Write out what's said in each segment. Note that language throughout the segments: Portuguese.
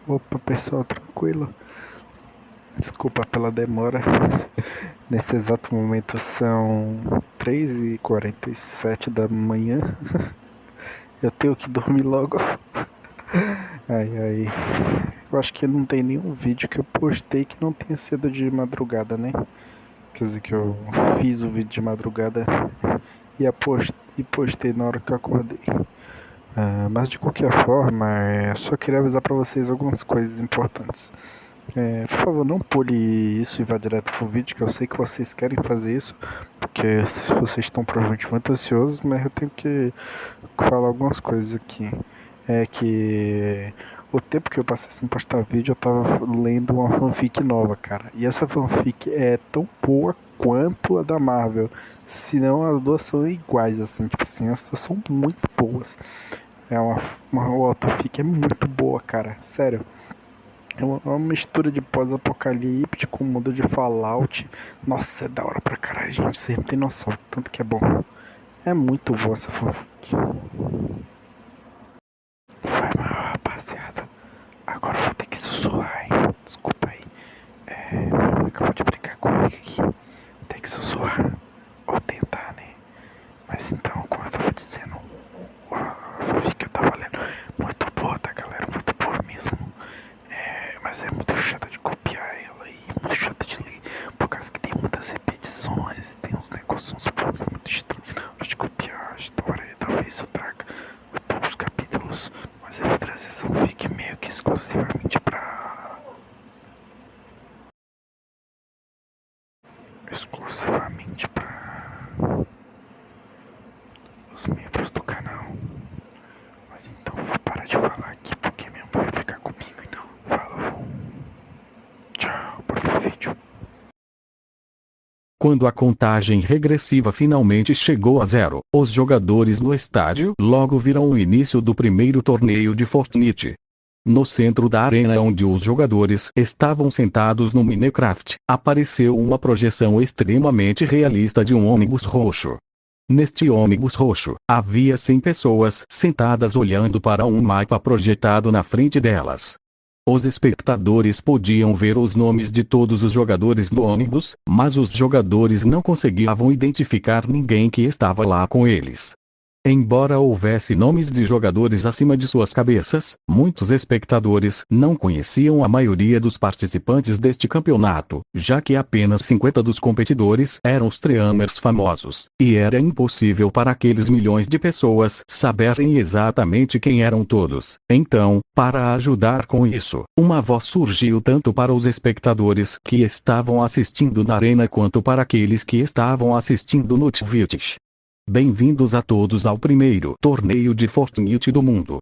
Opa, pessoal, tranquilo? Desculpa pela demora. Nesse exato momento são 3h47 da manhã. Eu tenho que dormir logo. Ai, ai. Eu acho que não tem nenhum vídeo que eu postei que não tenha sido de madrugada, né? Quer dizer, que eu fiz o vídeo de madrugada e postei na hora que eu acordei. Mas de qualquer forma, só queria avisar pra vocês algumas coisas importantes. Por favor, não pule isso e vá direto pro vídeo, que eu sei que vocês querem fazer isso, porque vocês estão provavelmente muito ansiosos, mas eu tenho que falar algumas coisas aqui. É que o tempo que eu passei sem postar vídeo, eu tava lendo uma fanfic nova, cara. E essa fanfic é tão boa quanto a da Marvel. Se não, as duas são iguais, assim, tipo assim, as duas são muito boas. É uma fanfic é muito boa, cara, sério. É uma mistura de pós-apocalipse com mundo de Fallout. Nossa, é da hora pra caralho, gente. Você não tem noção, tanto que é bom. É muito boa essa fanfic. Vai mal, rapaziada. Agora eu vou ter que sussurrar, hein? Desculpa aí. Minha mãe acabou de brincar comigo aqui. Tem que sussurrar. Ou tentar, né? Mas então, como eu tava dizendo, a fanfic que eu tava lendo, muito boa, tá, galera? Muito boa mesmo. Mas é muito chata de copiar ela e muito chata de ler, por causa que tem muitas repetições, tem uns negócios muito estranhos na hora de copiar a história. Talvez eu traga poucos capítulos, mas eu vou trazer essa fanfic meio que exclusivamente pra os membros do canal. Mas então vou parar de falar aqui porque minha mãe vai ficar comigo. Então, falou. Tchau, bora pro vídeo. Quando a contagem regressiva finalmente chegou a 0, os jogadores no estádio logo viram o início do primeiro torneio de Fortnite. No centro da arena onde os jogadores estavam sentados no Minecraft, apareceu uma projeção extremamente realista de um ônibus roxo. Neste ônibus roxo, havia 100 pessoas sentadas olhando para um mapa projetado na frente delas. Os espectadores podiam ver os nomes de todos os jogadores no ônibus, mas os jogadores não conseguiam identificar ninguém que estava lá com eles. Embora houvesse nomes de jogadores acima de suas cabeças, muitos espectadores não conheciam a maioria dos participantes deste campeonato, já que apenas 50 dos competidores eram streamers famosos, e era impossível para aqueles milhões de pessoas saberem exatamente quem eram todos. Então, para ajudar com isso, uma voz surgiu tanto para os espectadores que estavam assistindo na arena quanto para aqueles que estavam assistindo no Twitch. Bem-vindos a todos ao primeiro torneio de Fortnite do mundo.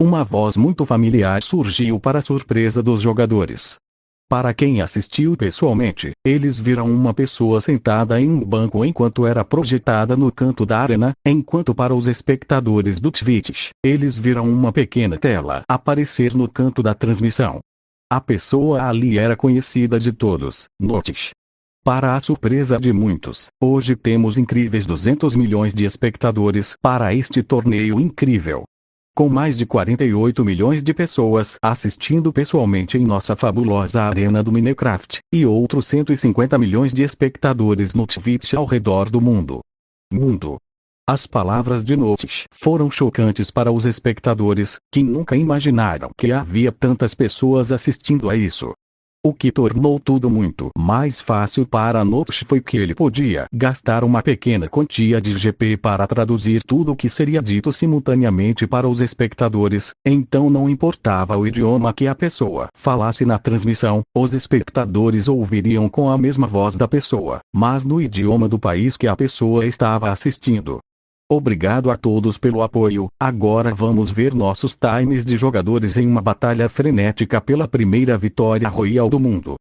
Uma voz muito familiar surgiu para a surpresa dos jogadores. Para quem assistiu pessoalmente, eles viram uma pessoa sentada em um banco enquanto era projetada no canto da arena, enquanto para os espectadores do Twitch, eles viram uma pequena tela aparecer no canto da transmissão. A pessoa ali era conhecida de todos, Notish. Para a surpresa de muitos, hoje temos incríveis 200 milhões de espectadores para este torneio incrível. Com mais de 48 milhões de pessoas assistindo pessoalmente em nossa fabulosa arena do Minecraft, e outros 150 milhões de espectadores no Twitch ao redor do mundo. As palavras de Notish foram chocantes para os espectadores, que nunca imaginaram que havia tantas pessoas assistindo a isso. O que tornou tudo muito mais fácil para Notish foi que ele podia gastar uma pequena quantia de GP para traduzir tudo o que seria dito simultaneamente para os espectadores, então não importava o idioma que a pessoa falasse na transmissão, os espectadores ouviriam com a mesma voz da pessoa, mas no idioma do país que a pessoa estava assistindo. Obrigado a todos pelo apoio. Agora vamos ver nossos times de jogadores em uma batalha frenética pela primeira vitória royal do mundo.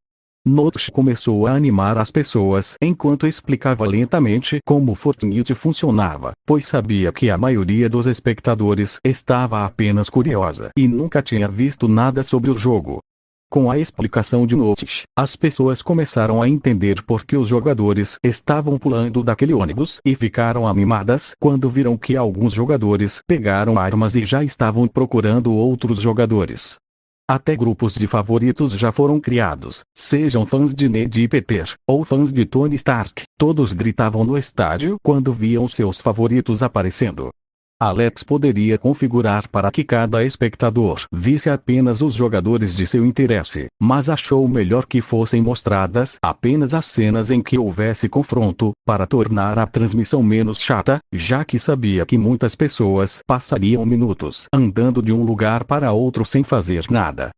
Notish começou a animar as pessoas enquanto explicava lentamente como Fortnite funcionava, pois sabia que a maioria dos espectadores estava apenas curiosa e nunca tinha visto nada sobre o jogo. Com a explicação de Notish, as pessoas começaram a entender por que os jogadores estavam pulando daquele ônibus e ficaram animadas quando viram que alguns jogadores pegaram armas e já estavam procurando outros jogadores. Até grupos de favoritos já foram criados, sejam fãs de Ned e Peter, ou fãs de Tony Stark. Todos gritavam no estádio quando viam seus favoritos aparecendo. Alex poderia configurar para que cada espectador visse apenas os jogadores de seu interesse, mas achou melhor que fossem mostradas apenas as cenas em que houvesse confronto, para tornar a transmissão menos chata, já que sabia que muitas pessoas passariam minutos andando de um lugar para outro sem fazer nada.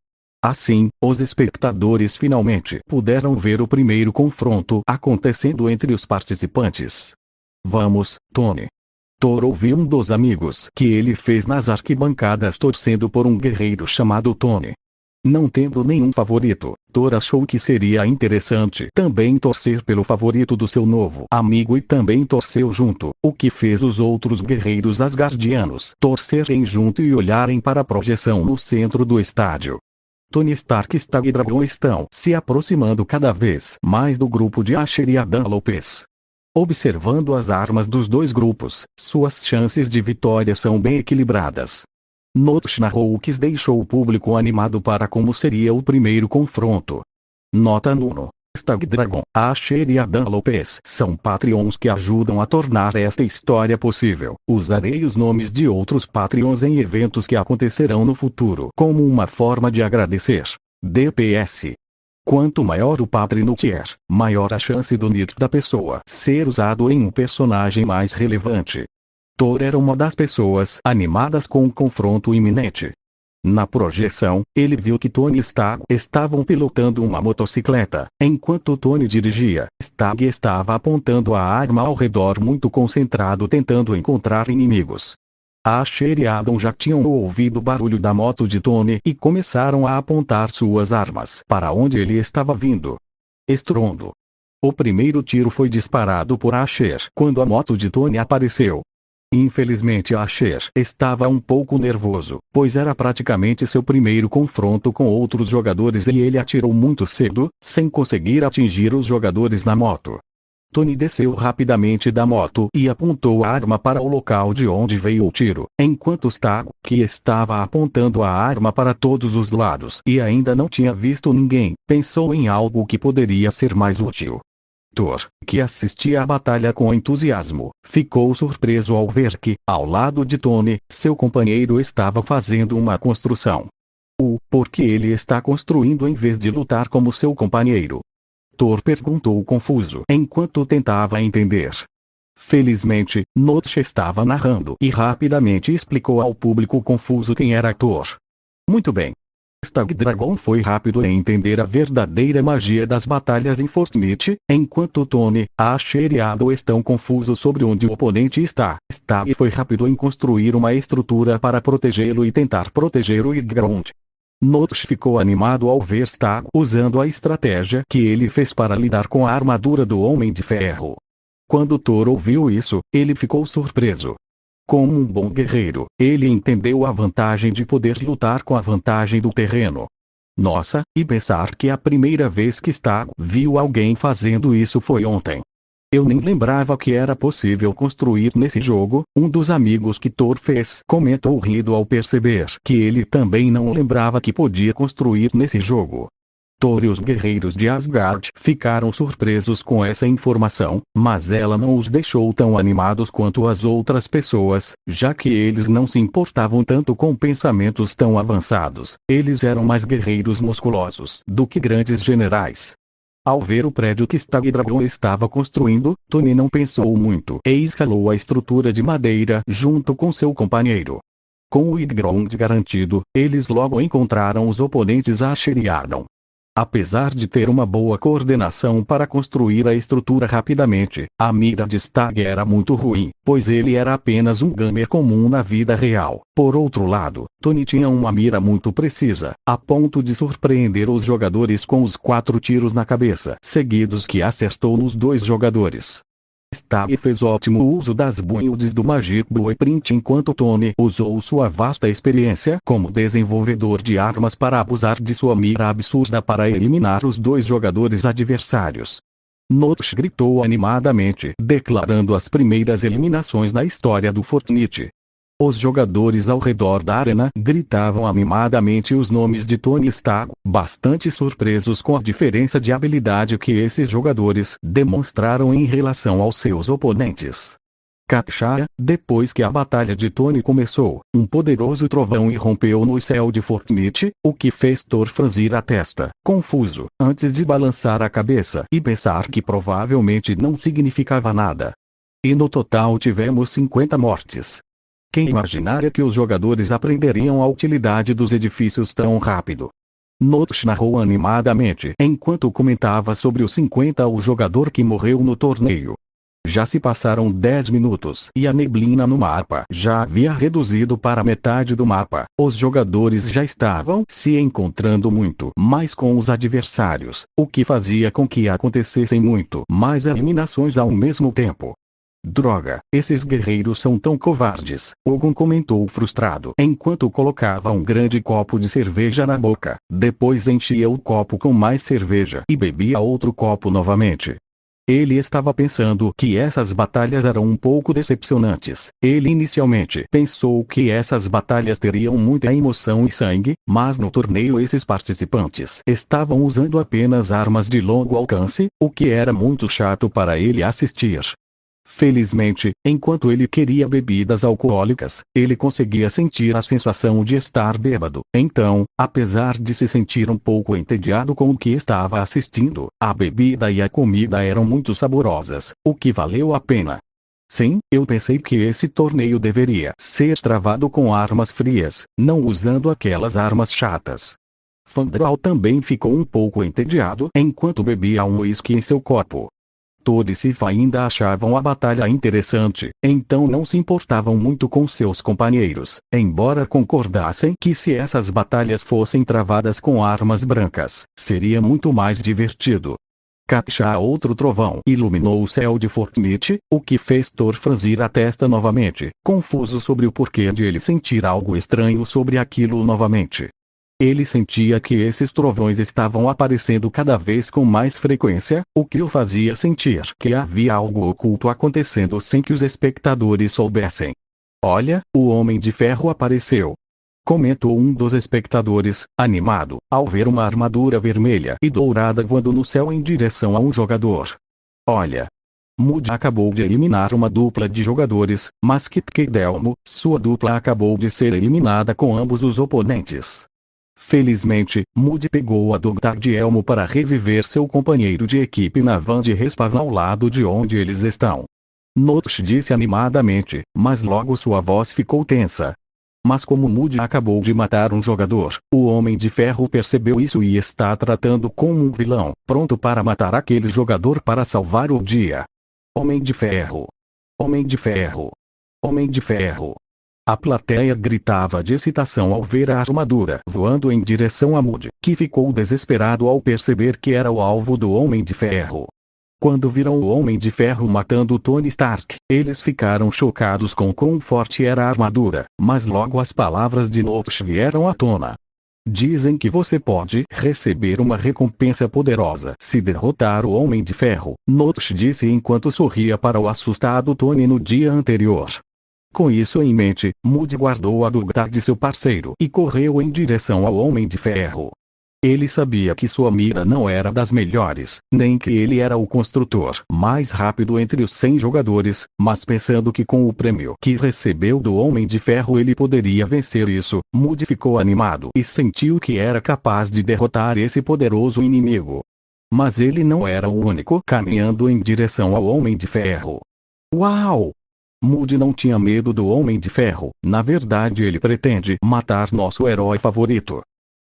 Assim, os espectadores finalmente puderam ver o primeiro confronto acontecendo entre os participantes. Vamos, Tony. Thor ouviu um dos amigos que ele fez nas arquibancadas torcendo por um guerreiro chamado Tony. Não tendo nenhum favorito, Thor achou que seria interessante também torcer pelo favorito do seu novo amigo e também torceu junto, o que fez os outros guerreiros asgardianos torcerem junto e olharem para a projeção no centro do estádio. Tony Stark e Stag Dragon estão se aproximando cada vez mais do grupo de Asher e Adam Lopes. Observando as armas dos dois grupos, suas chances de vitória são bem equilibradas. Notch narrou que deixou o público animado para como seria o primeiro confronto. Nota 1. Stag Dragon, Asher e Adam Lopes são Patreons que ajudam a tornar esta história possível. Usarei os nomes de outros Patreons em eventos que acontecerão no futuro como uma forma de agradecer. DPS. Quanto maior o Patreon no tier, maior a chance do nick da pessoa ser usado em um personagem mais relevante. Thor era uma das pessoas animadas com o confronto iminente. Na projeção, ele viu que Tony e Stag estavam pilotando uma motocicleta. Enquanto Tony dirigia, Stag estava apontando a arma ao redor muito concentrado tentando encontrar inimigos. Asher e Adam já tinham ouvido o barulho da moto de Tony e começaram a apontar suas armas para onde ele estava vindo. Estrondo. O primeiro tiro foi disparado por Asher quando a moto de Tony apareceu. Infelizmente Asher estava um pouco nervoso, pois era praticamente seu primeiro confronto com outros jogadores e ele atirou muito cedo, sem conseguir atingir os jogadores na moto. Tony desceu rapidamente da moto e apontou a arma para o local de onde veio o tiro, enquanto Stag, que estava apontando a arma para todos os lados e ainda não tinha visto ninguém, pensou em algo que poderia ser mais útil. Thor, que assistia à batalha com entusiasmo, ficou surpreso ao ver que, ao lado de Tony, seu companheiro estava fazendo uma construção. Por que ele está construindo em vez de lutar como seu companheiro? Thor perguntou confuso enquanto tentava entender. Felizmente, Notch estava narrando e rapidamente explicou ao público confuso quem era Thor. Muito bem. Stag Dragon foi rápido em entender a verdadeira magia das batalhas em Fortnite, enquanto Tony, Asher e Adam estão confusos sobre onde o oponente está. Stag foi rápido em construir uma estrutura para protegê-lo e tentar proteger o Ground. Notch ficou animado ao ver Stag usando a estratégia que ele fez para lidar com a armadura do Homem de Ferro. Quando Thor ouviu isso, ele ficou surpreso. Como um bom guerreiro, ele entendeu a vantagem de poder lutar com a vantagem do terreno. Nossa, e pensar que a primeira vez que Stag viu alguém fazendo isso foi ontem. Eu nem lembrava que era possível construir nesse jogo, um dos amigos que Thor fez comentou rindo ao perceber que ele também não lembrava que podia construir nesse jogo. Thor e os guerreiros de Asgard ficaram surpresos com essa informação, mas ela não os deixou tão animados quanto as outras pessoas, já que eles não se importavam tanto com pensamentos tão avançados. Eles eram mais guerreiros musculosos do que grandes generais. Ao ver o prédio que Stag Dragon estava construindo, Tony não pensou muito e escalou a estrutura de madeira junto com seu companheiro. Com o ground garantido, eles logo encontraram os oponentes Asher e Adam. Apesar de ter uma boa coordenação para construir a estrutura rapidamente, a mira de Stag era muito ruim, pois ele era apenas um gamer comum na vida real. Por outro lado, Tony tinha uma mira muito precisa, a ponto de surpreender os jogadores com os 4 tiros na cabeça seguidos que acertou nos 2 jogadores. Stag fez ótimo uso das builds do Magic Blueprint enquanto Tony usou sua vasta experiência como desenvolvedor de armas para abusar de sua mira absurda para eliminar os 2 jogadores adversários. Notch gritou animadamente, declarando as primeiras eliminações na história do Fortnite. Os jogadores ao redor da arena gritavam animadamente os nomes de Tony Stark, bastante surpresos com a diferença de habilidade que esses jogadores demonstraram em relação aos seus oponentes. Katshaya, depois que a batalha de Tony começou, um poderoso trovão irrompeu no céu de Fortnite, o que fez Thor franzir a testa, confuso, antes de balançar a cabeça e pensar que provavelmente não significava nada. E no total tivemos 50 mortes. Quem imaginaria que os jogadores aprenderiam a utilidade dos edifícios tão rápido? Notch narrou animadamente enquanto comentava sobre os 50 o jogador que morreu no torneio. Já se passaram 10 minutos e a neblina no mapa já havia reduzido para metade do mapa. Os jogadores já estavam se encontrando muito mais com os adversários, o que fazia com que acontecessem muito mais eliminações ao mesmo tempo. Droga, esses guerreiros são tão covardes, Ogun comentou frustrado enquanto colocava um grande copo de cerveja na boca. Depois enchia o copo com mais cerveja e bebia outro copo novamente. Ele estava pensando que essas batalhas eram um pouco decepcionantes. Ele inicialmente pensou que essas batalhas teriam muita emoção e sangue, mas no torneio esses participantes estavam usando apenas armas de longo alcance, o que era muito chato para ele assistir. Felizmente, enquanto ele queria bebidas alcoólicas, ele conseguia sentir a sensação de estar bêbado. Então, apesar de se sentir um pouco entediado com o que estava assistindo, a bebida e a comida eram muito saborosas, o que valeu a pena. Sim, eu pensei que esse torneio deveria ser travado com armas frias, não usando aquelas armas chatas. Fandral também ficou um pouco entediado enquanto bebia um uísque em seu copo. Todd e Sif ainda achavam a batalha interessante, então não se importavam muito com seus companheiros, embora concordassem que se essas batalhas fossem travadas com armas brancas, seria muito mais divertido. Katshaya, outro trovão, iluminou o céu de Fortnite, o que fez Thor franzir a testa novamente, confuso sobre o porquê de ele sentir algo estranho sobre aquilo novamente. Ele sentia que esses trovões estavam aparecendo cada vez com mais frequência, o que o fazia sentir que havia algo oculto acontecendo sem que os espectadores soubessem. Olha, o Homem de Ferro apareceu! Comentou um dos espectadores, animado, ao ver uma armadura vermelha e dourada voando no céu em direção a um jogador. Olha! Moody acabou de eliminar uma dupla de jogadores, mas Kit e Delmo, sua dupla acabou de ser eliminada com ambos os oponentes. Felizmente, Moody pegou a Dr. de Elmo para reviver seu companheiro de equipe na van de respawn ao lado de onde eles estão. Notch disse animadamente, mas logo sua voz ficou tensa. Mas como Moody acabou de matar um jogador, o Homem de Ferro percebeu isso e está tratando como um vilão, pronto para matar aquele jogador para salvar o dia. Homem de Ferro! Homem de Ferro! Homem de Ferro! A plateia gritava de excitação ao ver a armadura voando em direção a Moody, que ficou desesperado ao perceber que era o alvo do Homem de Ferro. Quando viram o Homem de Ferro matando Tony Stark, eles ficaram chocados com quão forte era a armadura, mas logo as palavras de Notch vieram à tona. Dizem que você pode receber uma recompensa poderosa se derrotar o Homem de Ferro, Notch disse enquanto sorria para o assustado Tony no dia anterior. Com isso em mente, Moody guardou a Dr. de seu parceiro e correu em direção ao Homem de Ferro. Ele sabia que sua mira não era das melhores, nem que ele era o construtor mais rápido entre os 100 jogadores, mas pensando que com o prêmio que recebeu do Homem de Ferro ele poderia vencer isso, Moody ficou animado e sentiu que era capaz de derrotar esse poderoso inimigo. Mas ele não era o único caminhando em direção ao Homem de Ferro. Uau! Moody não tinha medo do Homem de Ferro, na verdade ele pretende matar nosso herói favorito.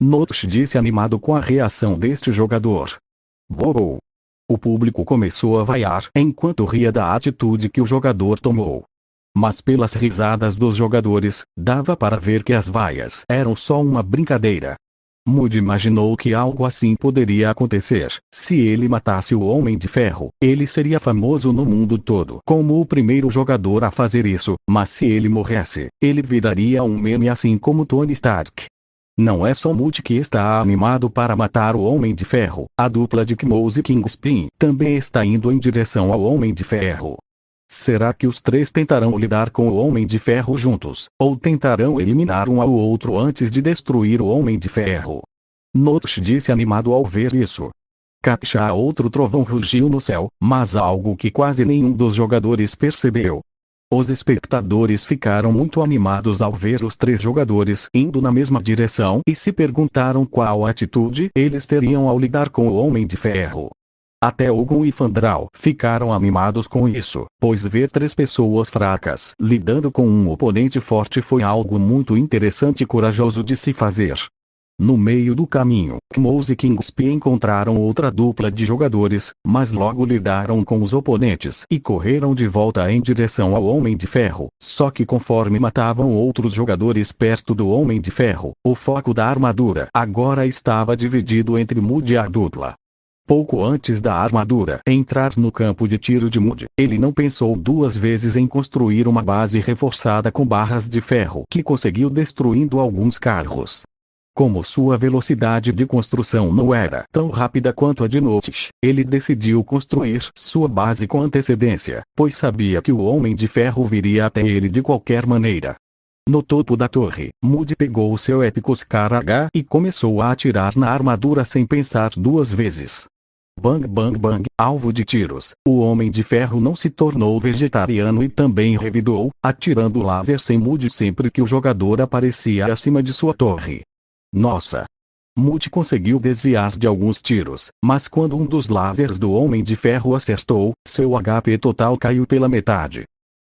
Notch disse animado com a reação deste jogador. Bobo! O público começou a vaiar enquanto ria da atitude que o jogador tomou. Mas pelas risadas dos jogadores, dava para ver que as vaias eram só uma brincadeira. Moody imaginou que algo assim poderia acontecer. Se ele matasse o Homem de Ferro, ele seria famoso no mundo todo como o primeiro jogador a fazer isso, mas se ele morresse, ele viraria um meme assim como Tony Stark. Não é só Moody que está animado para matar o Homem de Ferro, a dupla de Kimose e Kingspin também está indo em direção ao Homem de Ferro. Será que os três tentarão lidar com o Homem de Ferro juntos, ou tentarão eliminar um ao outro antes de destruir o Homem de Ferro? Notch disse animado ao ver isso. Cacha, outro trovão rugiu no céu, mas algo que quase nenhum dos jogadores percebeu. Os espectadores ficaram muito animados ao ver os três jogadores indo na mesma direção e se perguntaram qual atitude eles teriam ao lidar com o Homem de Ferro. Até Ogun e Fandral ficaram animados com isso, pois ver três pessoas fracas lidando com um oponente forte foi algo muito interessante e corajoso de se fazer. No meio do caminho, Mouse e Kingspy encontraram outra dupla de jogadores, mas logo lidaram com os oponentes e correram de volta em direção ao Homem de Ferro. Só que conforme matavam outros jogadores perto do Homem de Ferro, o foco da armadura agora estava dividido entre Moody e a dupla. Pouco antes da armadura entrar no campo de tiro de Moody, ele não pensou duas vezes em construir uma base reforçada com barras de ferro que conseguiu destruindo alguns carros. Como sua velocidade de construção não era tão rápida quanto a de Notch, ele decidiu construir sua base com antecedência, pois sabia que o Homem de Ferro viria até ele de qualquer maneira. No topo da torre, Moody pegou o seu épico Scar H e começou a atirar na armadura sem pensar duas vezes. Bang bang bang, alvo de tiros. O Homem de Ferro não se tornou vegetariano e também revidou, atirando laser sem Moody sempre que o jogador aparecia acima de sua torre. Nossa! Moody conseguiu desviar de alguns tiros, mas quando um dos lasers do Homem de Ferro acertou, seu HP total caiu pela metade.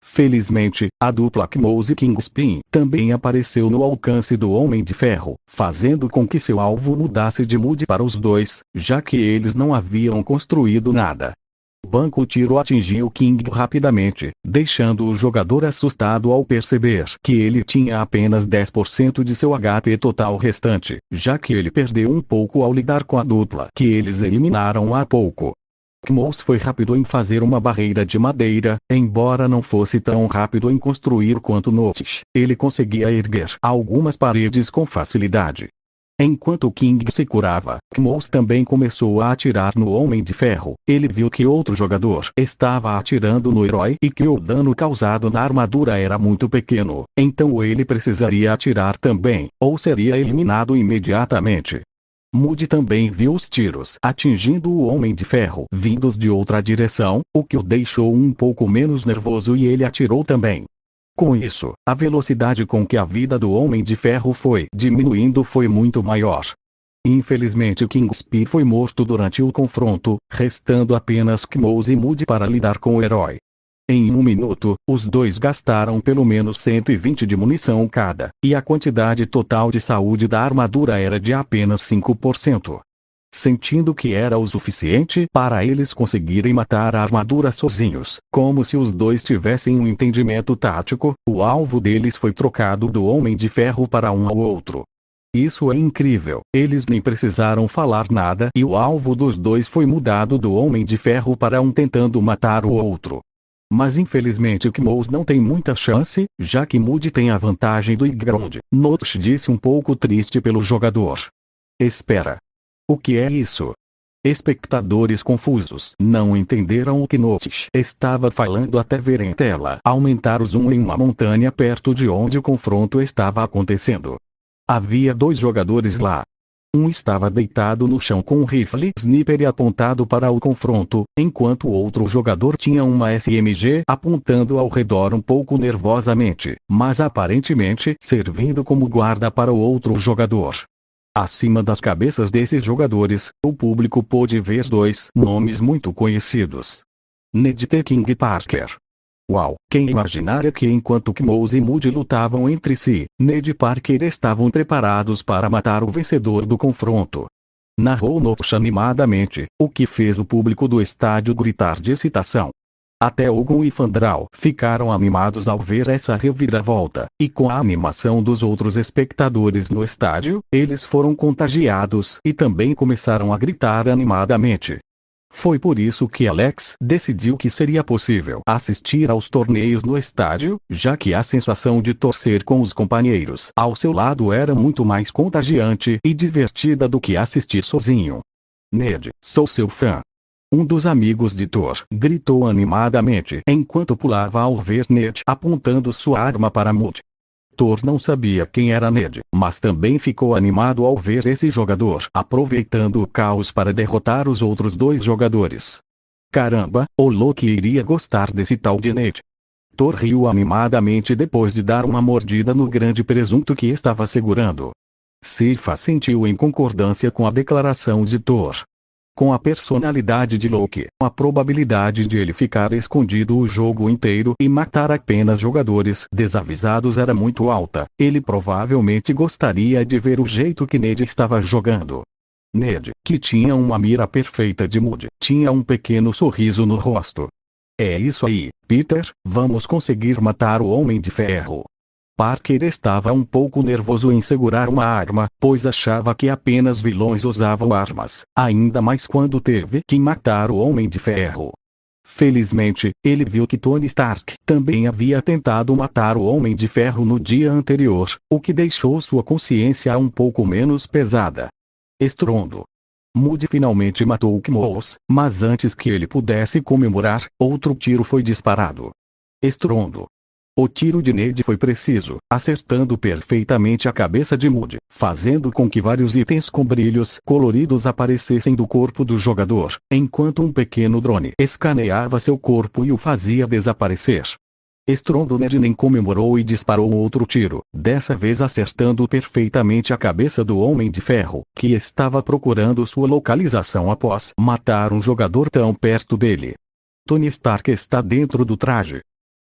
Felizmente, a dupla Mouse e Kingspy também apareceu no alcance do Homem de Ferro, fazendo com que seu alvo mudasse de Moody para os dois, já que eles não haviam construído nada. O tiro atingiu King rapidamente, deixando o jogador assustado ao perceber que ele tinha apenas 10% de seu HP total restante, já que ele perdeu um pouco ao lidar com a dupla que eles eliminaram há pouco. Mouse foi rápido em fazer uma barreira de madeira, embora não fosse tão rápido em construir quanto Notch. Ele conseguia erguer algumas paredes com facilidade. Enquanto King se curava, Mouse também começou a atirar no Homem de Ferro. Ele viu que outro jogador estava atirando no herói e que o dano causado na armadura era muito pequeno, então ele precisaria atirar também, ou seria eliminado imediatamente. Moody também viu os tiros atingindo o Homem de Ferro vindos de outra direção, o que o deixou um pouco menos nervoso e ele atirou também. Com isso, a velocidade com que a vida do Homem de Ferro foi diminuindo foi muito maior. Infelizmente Kingspy foi morto durante o confronto, restando apenas Mouse e Moody para lidar com o herói. Em um minuto, os dois gastaram pelo menos 120 de munição cada, e a quantidade total de saúde da armadura era de apenas 5%. Sentindo que era o suficiente para eles conseguirem matar a armadura sozinhos, como se os dois tivessem um entendimento tático, o alvo deles foi trocado do Homem de Ferro para um ao outro. Isso é incrível, eles nem precisaram falar nada e o alvo dos dois foi mudado do Homem de Ferro para um tentando matar o outro. Mas infelizmente Mouse não tem muita chance, já que Moody tem a vantagem do ground. Notch disse um pouco triste pelo jogador. Espera. O que é isso? Espectadores confusos não entenderam o que Notch estava falando até ver em tela aumentar o zoom em uma montanha perto de onde o confronto estava acontecendo. Havia dois jogadores lá. Um estava deitado no chão com um rifle sniper apontado para o confronto, enquanto o outro jogador tinha uma SMG apontando ao redor um pouco nervosamente, mas aparentemente servindo como guarda para o outro jogador. Acima das cabeças desses jogadores, o público pôde ver dois nomes muito conhecidos. Ned T. King Parker. Uau! Quem imaginaria que enquanto Mouse e Moody lutavam entre si, Ned e Parker estavam preparados para matar o vencedor do confronto. Narrou Notch animadamente, o que fez o público do estádio gritar de excitação. Até Ogun e Fandral ficaram animados ao ver essa reviravolta, e com a animação dos outros espectadores no estádio, eles foram contagiados e também começaram a gritar animadamente. Foi por isso que Alex decidiu que seria possível assistir aos torneios no estádio, já que a sensação de torcer com os companheiros ao seu lado era muito mais contagiante e divertida do que assistir sozinho. Ned, sou seu fã. Um dos amigos de Thor gritou animadamente enquanto pulava ao ver Ned apontando sua arma para Moody. Thor não sabia quem era Ned, mas também ficou animado ao ver esse jogador aproveitando o caos para derrotar os outros dois jogadores. Caramba, o Loki iria gostar desse tal de Ned. Thor riu animadamente depois de dar uma mordida no grande presunto que estava segurando. Sif assentiu em concordância com a declaração de Thor. Com a personalidade de Loki, a probabilidade de ele ficar escondido o jogo inteiro e matar apenas jogadores desavisados era muito alta. Ele provavelmente gostaria de ver o jeito que Ned estava jogando. Ned, que tinha uma mira perfeita de Moody, tinha um pequeno sorriso no rosto. É isso aí, Peter, vamos conseguir matar o Homem de Ferro. Parker estava um pouco nervoso em segurar uma arma, pois achava que apenas vilões usavam armas, ainda mais quando teve que matar o Homem de Ferro. Felizmente, ele viu que Tony Stark também havia tentado matar o Homem de Ferro no dia anterior, o que deixou sua consciência um pouco menos pesada. Estrondo. Moody finalmente matou o Kmos, mas antes que ele pudesse comemorar, outro tiro foi disparado. Estrondo. O tiro de Ned foi preciso, acertando perfeitamente a cabeça de Moody, fazendo com que vários itens com brilhos coloridos aparecessem do corpo do jogador, enquanto um pequeno drone escaneava seu corpo e o fazia desaparecer. Estrondo. Ned nem comemorou e disparou outro tiro, dessa vez acertando perfeitamente a cabeça do Homem de Ferro, que estava procurando sua localização após matar um jogador tão perto dele. Tony Stark está dentro do traje.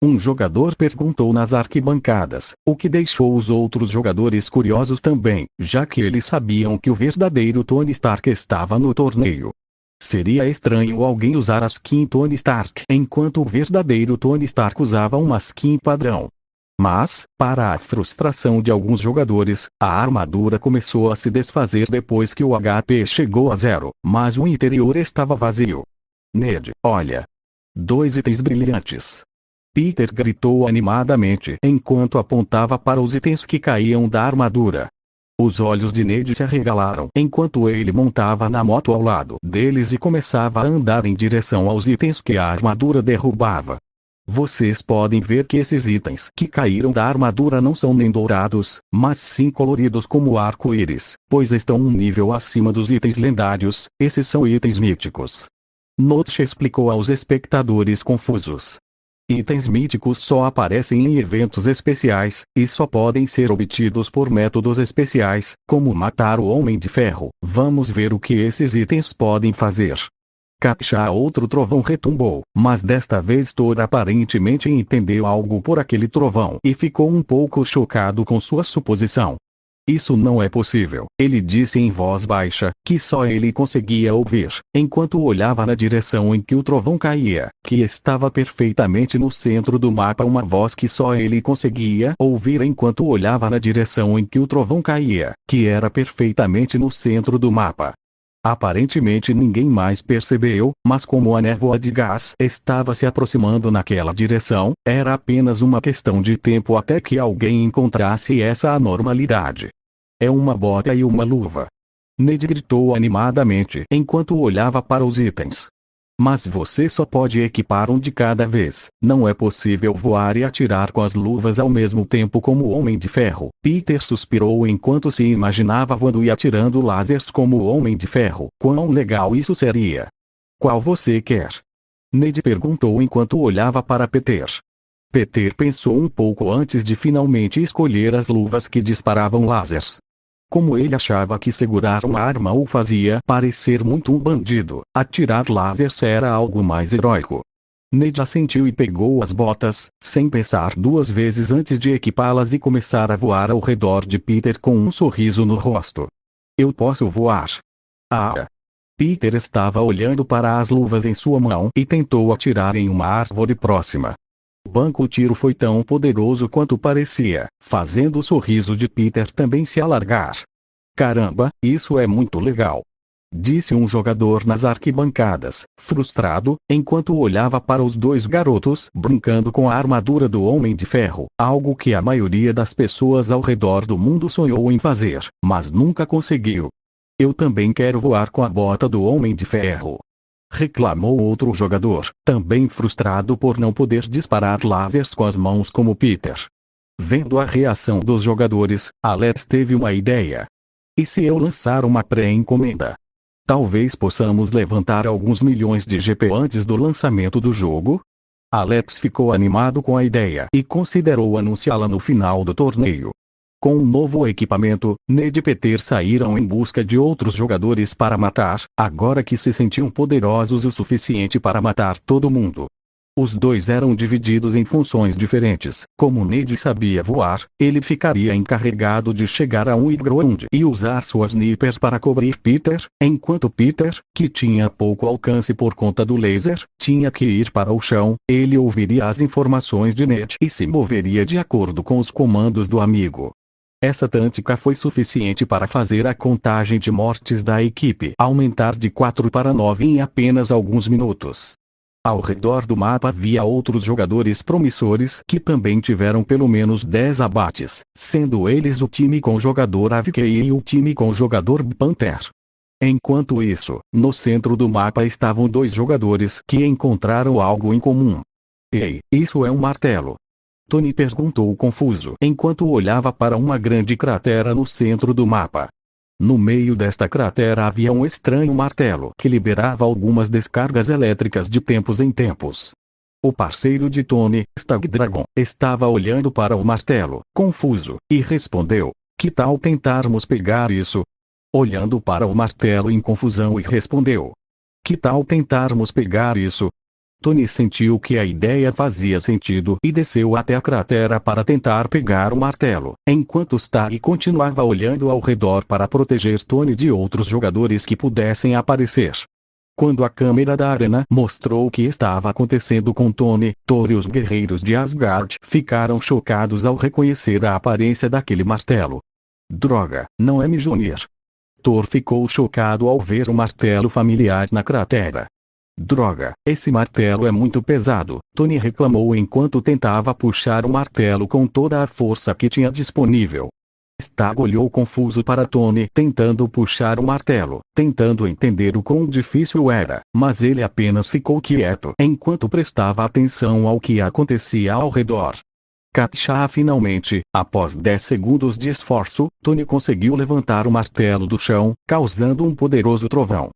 Um jogador perguntou nas arquibancadas, o que deixou os outros jogadores curiosos também, já que eles sabiam que o verdadeiro Tony Stark estava no torneio. Seria estranho alguém usar a skin Tony Stark enquanto o verdadeiro Tony Stark usava uma skin padrão. Mas, para a frustração de alguns jogadores, a armadura começou a se desfazer depois que o HP chegou a 0, mas o interior estava vazio. Ned, olha! 2 itens brilhantes. Peter gritou animadamente enquanto apontava para os itens que caíam da armadura. Os olhos de Ned se arregalaram enquanto ele montava na moto ao lado deles e começava a andar em direção aos itens que a armadura derrubava. Vocês podem ver que esses itens que caíram da armadura não são nem dourados, mas sim coloridos como arco-íris, pois estão um nível acima dos itens lendários. Esses são itens míticos. Notch explicou aos espectadores confusos. Itens míticos só aparecem em eventos especiais, e só podem ser obtidos por métodos especiais, como matar o Homem de Ferro. Vamos ver o que esses itens podem fazer. Katja. Outro trovão retumbou, mas desta vez Thor aparentemente entendeu algo por aquele trovão e ficou um pouco chocado com sua suposição. Isso não é possível, ele disse em voz baixa, que só ele conseguia ouvir, enquanto olhava na direção em que o trovão caía, que estava perfeitamente no centro do mapa. Uma voz que só ele conseguia ouvir enquanto olhava na direção em que o trovão caía, que era perfeitamente no centro do mapa. Aparentemente ninguém mais percebeu, mas como a névoa de gás estava se aproximando naquela direção, era apenas uma questão de tempo até que alguém encontrasse essa anormalidade. É uma bota e uma luva. Ned gritou animadamente enquanto olhava para os itens. Mas você só pode equipar um de cada vez. Não é possível voar e atirar com as luvas ao mesmo tempo como o Homem de Ferro. Peter suspirou enquanto se imaginava voando e atirando lasers como o Homem de Ferro. Quão legal isso seria! Qual você quer? Ned perguntou enquanto olhava para Peter. Peter pensou um pouco antes de finalmente escolher as luvas que disparavam lasers. Como ele achava que segurar uma arma o fazia parecer muito um bandido, atirar lasers era algo mais heróico. Ned assentiu e pegou as botas, sem pensar 2 vezes antes de equipá-las e começar a voar ao redor de Peter com um sorriso no rosto. Eu posso voar. Ah! Peter estava olhando para as luvas em sua mão e tentou atirar em uma árvore próxima. O tiro foi tão poderoso quanto parecia, fazendo o sorriso de Peter também se alargar. Caramba, isso é muito legal! Disse um jogador nas arquibancadas, frustrado, enquanto olhava para os 2 garotos brincando com a armadura do Homem de Ferro, algo que a maioria das pessoas ao redor do mundo sonhou em fazer, mas nunca conseguiu. Eu também quero voar com a bota do Homem de Ferro. reclamou outro jogador, também frustrado por não poder disparar lasers com as mãos como Peter. Vendo a reação dos jogadores, Alex teve uma ideia. E se eu lançar uma pré-encomenda? Talvez possamos levantar alguns milhões de GP antes do lançamento do jogo? Alex ficou animado com a ideia e considerou anunciá-la no final do torneio. Com um novo equipamento, Ned e Peter saíram em busca de outros jogadores para matar, agora que se sentiam poderosos o suficiente para matar todo mundo. Os dois eram divididos em funções diferentes. Como Ned sabia voar, ele ficaria encarregado de chegar a um high-ground e usar sua sniper para cobrir Peter, enquanto Peter, que tinha pouco alcance por conta do laser, tinha que ir para o chão. Ele ouviria as informações de Ned e se moveria de acordo com os comandos do amigo. Essa tática foi suficiente para fazer a contagem de mortes da equipe aumentar de 4 para 9 em apenas alguns minutos. Ao redor do mapa havia outros jogadores promissores que também tiveram pelo menos 10 abates, sendo eles o time com jogador AVK e o time com jogador Panther. Enquanto isso, no centro do mapa estavam dois jogadores que encontraram algo em comum. Ei, isso é um martelo? Tony perguntou confuso enquanto olhava para uma grande cratera no centro do mapa. No meio desta cratera havia um estranho martelo que liberava algumas descargas elétricas de tempos em tempos. O parceiro de Tony, Stag Dragon, estava olhando para o martelo, confuso, e respondeu: "Que tal tentarmos pegar isso?" Olhando para o martelo em confusão e respondeu: "Que tal tentarmos pegar isso?" Tony sentiu que a ideia fazia sentido e desceu até a cratera para tentar pegar o martelo, enquanto Stag continuava olhando ao redor para proteger Tony de outros jogadores que pudessem aparecer. Quando a câmera da arena mostrou o que estava acontecendo com Tony, Thor e os guerreiros de Asgard ficaram chocados ao reconhecer a aparência daquele martelo. Droga, não é Mjolnir. Thor ficou chocado ao ver o martelo familiar na cratera. Droga, esse martelo é muito pesado, Tony reclamou enquanto tentava puxar o martelo com toda a força que tinha disponível. Stag olhou confuso para Tony tentando puxar o martelo, tentando entender o quão difícil era, mas ele apenas ficou quieto enquanto prestava atenção ao que acontecia ao redor. Katja finalmente, após 10 segundos de esforço, Tony conseguiu levantar o martelo do chão, causando um poderoso trovão.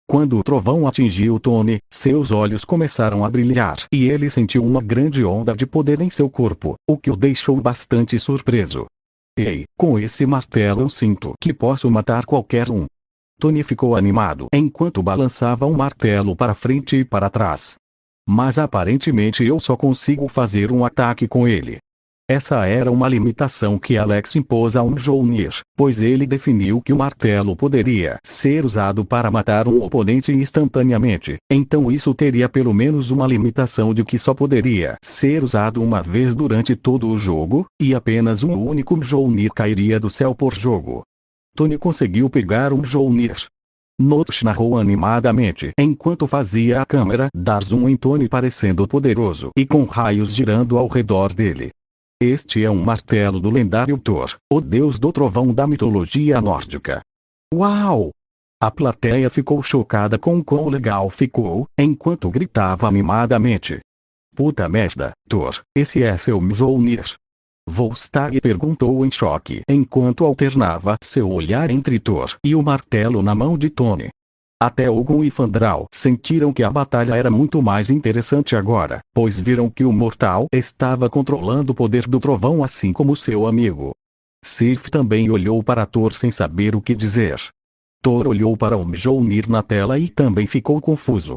Quando o trovão atingiu Tony, seus olhos começaram a brilhar e ele sentiu uma grande onda de poder em seu corpo, o que o deixou bastante surpreso. Ei, com esse martelo eu sinto que posso matar qualquer um. Tony ficou animado enquanto balançava um martelo para frente e para trás. Mas aparentemente eu só consigo fazer um ataque com ele. Essa era uma limitação que Alex impôs ao Mjolnir, pois ele definiu que o martelo poderia ser usado para matar um oponente instantaneamente, então isso teria pelo menos uma limitação de que só poderia ser usado uma vez durante todo o jogo, e apenas um único Mjolnir cairia do céu por jogo. Tony conseguiu pegar um Mjolnir. Notch narrou animadamente enquanto fazia a câmera dar zoom em Tony parecendo poderoso e com raios girando ao redor dele. Este é um martelo do lendário Thor, o deus do trovão da mitologia nórdica. Uau! A plateia ficou chocada com quão legal ficou, enquanto gritava animadamente. Puta merda, Thor, esse é seu Mjolnir. Volstagg perguntou em choque enquanto alternava seu olhar entre Thor e o martelo na mão de Tony. Até Ogun e Fandral sentiram que a batalha era muito mais interessante agora, pois viram que o mortal estava controlando o poder do trovão assim como seu amigo. Sif também olhou para Thor sem saber o que dizer. Thor olhou para o Mjolnir na tela e também ficou confuso.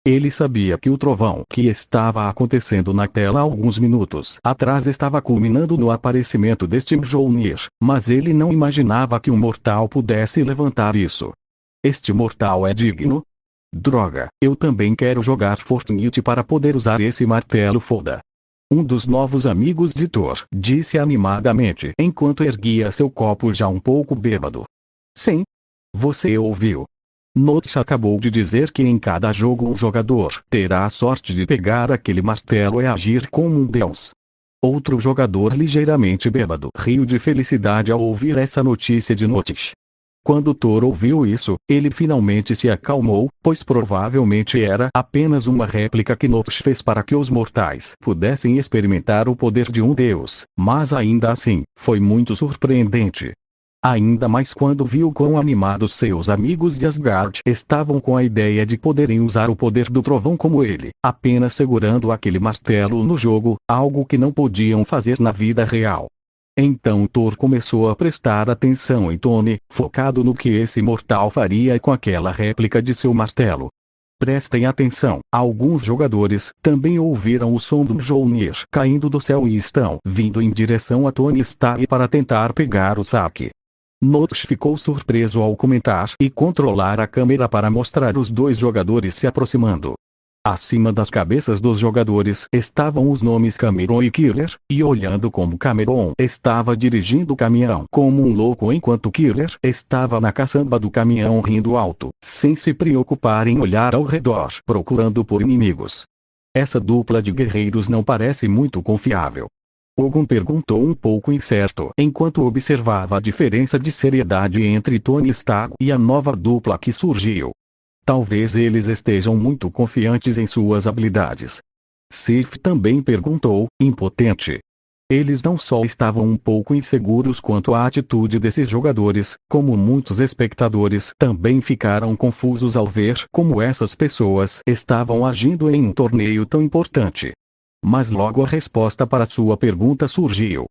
Ele sabia que o trovão que estava acontecendo na tela há alguns minutos atrás estava culminando no aparecimento deste Mjolnir, mas ele não imaginava que um mortal pudesse levantar isso. Este mortal é digno? Droga, eu também quero jogar Fortnite para poder usar esse martelo foda. Um dos novos amigos de Thor disse animadamente enquanto erguia seu copo já um pouco bêbado. Sim. Você ouviu. Notch acabou de dizer que em cada jogo um jogador terá a sorte de pegar aquele martelo e agir como um deus. Outro jogador ligeiramente bêbado riu de felicidade ao ouvir essa notícia de Notch. Quando Thor ouviu isso, ele finalmente se acalmou, pois provavelmente era apenas uma réplica que Nox fez para que os mortais pudessem experimentar o poder de um deus, mas ainda assim, foi muito surpreendente. Ainda mais quando viu quão animados seus amigos de Asgard estavam com a ideia de poderem usar o poder do trovão como ele, apenas segurando aquele martelo no jogo, algo que não podiam fazer na vida real. Então Thor começou a prestar atenção em Tony, focado no que esse mortal faria com aquela réplica de seu martelo. Prestem atenção, alguns jogadores também ouviram o som do Mjolnir caindo do céu e estão vindo em direção a Tony Stark para tentar pegar o saque. Nox ficou surpreso ao comentar e controlar a câmera para mostrar os dois jogadores se aproximando. Acima das cabeças dos jogadores estavam os nomes Cameron e Killer, e olhando como Cameron estava dirigindo o caminhão como um louco enquanto Killer estava na caçamba do caminhão rindo alto, sem se preocupar em olhar ao redor procurando por inimigos. Essa dupla de guerreiros não parece muito confiável. Ogun perguntou um pouco incerto enquanto observava a diferença de seriedade entre Tony Stark e a nova dupla que surgiu. Talvez eles estejam muito confiantes em suas habilidades. Sif também perguntou, impotente. Eles não só estavam um pouco inseguros quanto à atitude desses jogadores, como muitos espectadores também ficaram confusos ao ver como essas pessoas estavam agindo em um torneio tão importante. Mas logo a resposta para sua pergunta surgiu.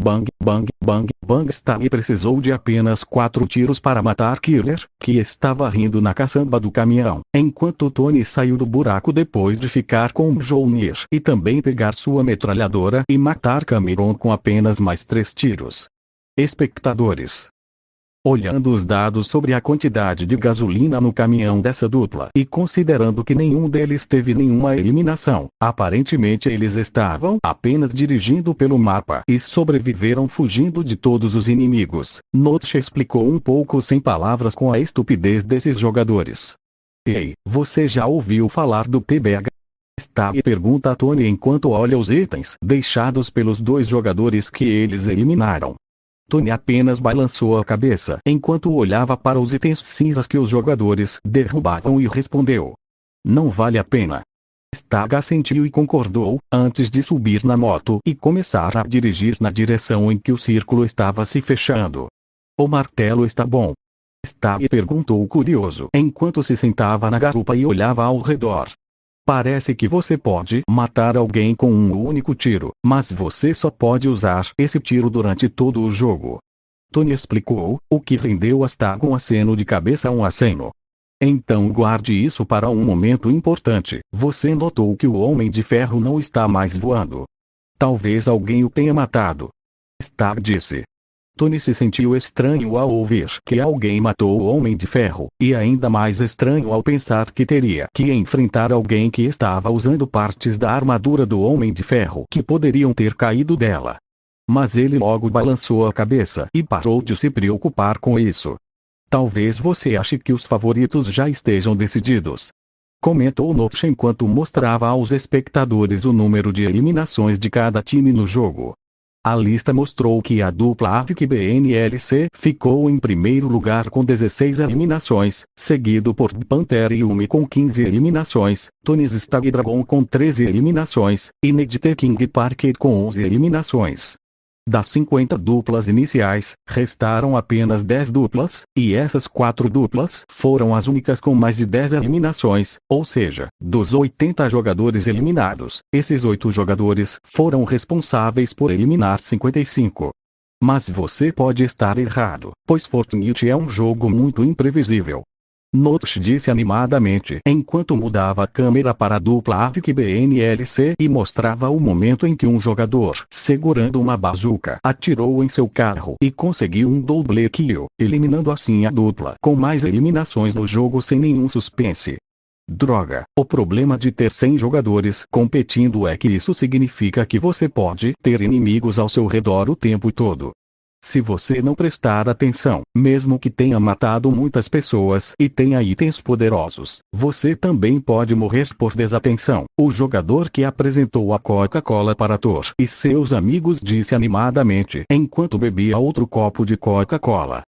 Bang, bang, bang, bang. Stark precisou de apenas 4 tiros para matar Killer, que estava rindo na caçamba do caminhão, enquanto Tony saiu do buraco depois de ficar com Mjolnir e também pegar sua metralhadora e matar Cameron com apenas mais 3 tiros. Espectadores. Olhando os dados sobre a quantidade de gasolina no caminhão dessa dupla e considerando que nenhum deles teve nenhuma eliminação, aparentemente eles estavam apenas dirigindo pelo mapa e sobreviveram fugindo de todos os inimigos. Nox explicou um pouco sem palavras com a estupidez desses jogadores. Ei, você já ouviu falar do TBH? Stark pergunta a Tony enquanto olha os itens deixados pelos dois jogadores que eles eliminaram. Tony apenas balançou a cabeça enquanto olhava para os itens cinzas que os jogadores derrubavam e respondeu. Não vale a pena. Stark assentiu e concordou, antes de subir na moto e começar a dirigir na direção em que o círculo estava se fechando. O martelo está bom? Stark perguntou curioso enquanto se sentava na garupa e olhava ao redor. Parece que você pode matar alguém com um único tiro, mas você só pode usar esse tiro durante todo o jogo. Tony explicou, o que rendeu a Stark um aceno de cabeça um aceno. Então guarde isso para um momento importante. Você notou que o Homem de Ferro não está mais voando. Talvez alguém o tenha matado. Stark disse. Tony se sentiu estranho ao ouvir que alguém matou o Homem de Ferro, e ainda mais estranho ao pensar que teria que enfrentar alguém que estava usando partes da armadura do Homem de Ferro que poderiam ter caído dela. Mas ele logo balançou a cabeça e parou de se preocupar com isso. Talvez você ache que os favoritos já estejam decididos. Comentou Nox enquanto mostrava aos espectadores o número de eliminações de cada time no jogo. A lista mostrou que a dupla Avik BNLC ficou em primeiro lugar com 16 eliminações, seguido por Panther e Yumi com 15 eliminações, Tony's Stag Dragon com 13 eliminações, e Ned The King Parker com 11 eliminações. Das 50 duplas iniciais, restaram apenas 10 duplas, e essas 4 duplas foram as únicas com mais de 10 eliminações, ou seja, dos 80 jogadores eliminados, esses 8 jogadores foram responsáveis por eliminar 55. Mas você pode estar errado, pois Fortnite é um jogo muito imprevisível. Nox disse animadamente enquanto mudava a câmera para a dupla Avik BNLC e mostrava o momento em que um jogador, segurando uma bazuca, atirou em seu carro e conseguiu um double kill, eliminando assim a dupla com mais eliminações no jogo sem nenhum suspense. Droga, o problema de ter 100 jogadores competindo é que isso significa que você pode ter inimigos ao seu redor o tempo todo. Se você não prestar atenção, mesmo que tenha matado muitas pessoas e tenha itens poderosos, você também pode morrer por desatenção. O jogador que apresentou a Coca-Cola para Thor e seus amigos disse animadamente enquanto bebia outro copo de Coca-Cola.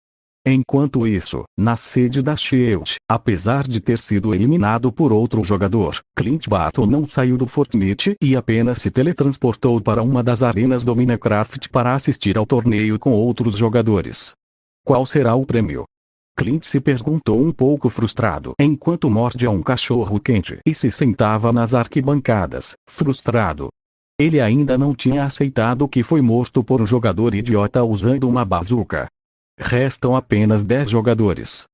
Enquanto isso, na sede da SHIELD, apesar de ter sido eliminado por outro jogador, Clint Barton não saiu do Fortnite e apenas se teletransportou para uma das arenas do Minecraft para assistir ao torneio com outros jogadores. Qual será o prêmio? Clint se perguntou um pouco frustrado enquanto mordia um cachorro quente e se sentava nas arquibancadas, frustrado. Ele ainda não tinha aceitado que foi morto por um jogador idiota usando uma bazuca. Restam apenas 10 jogadores.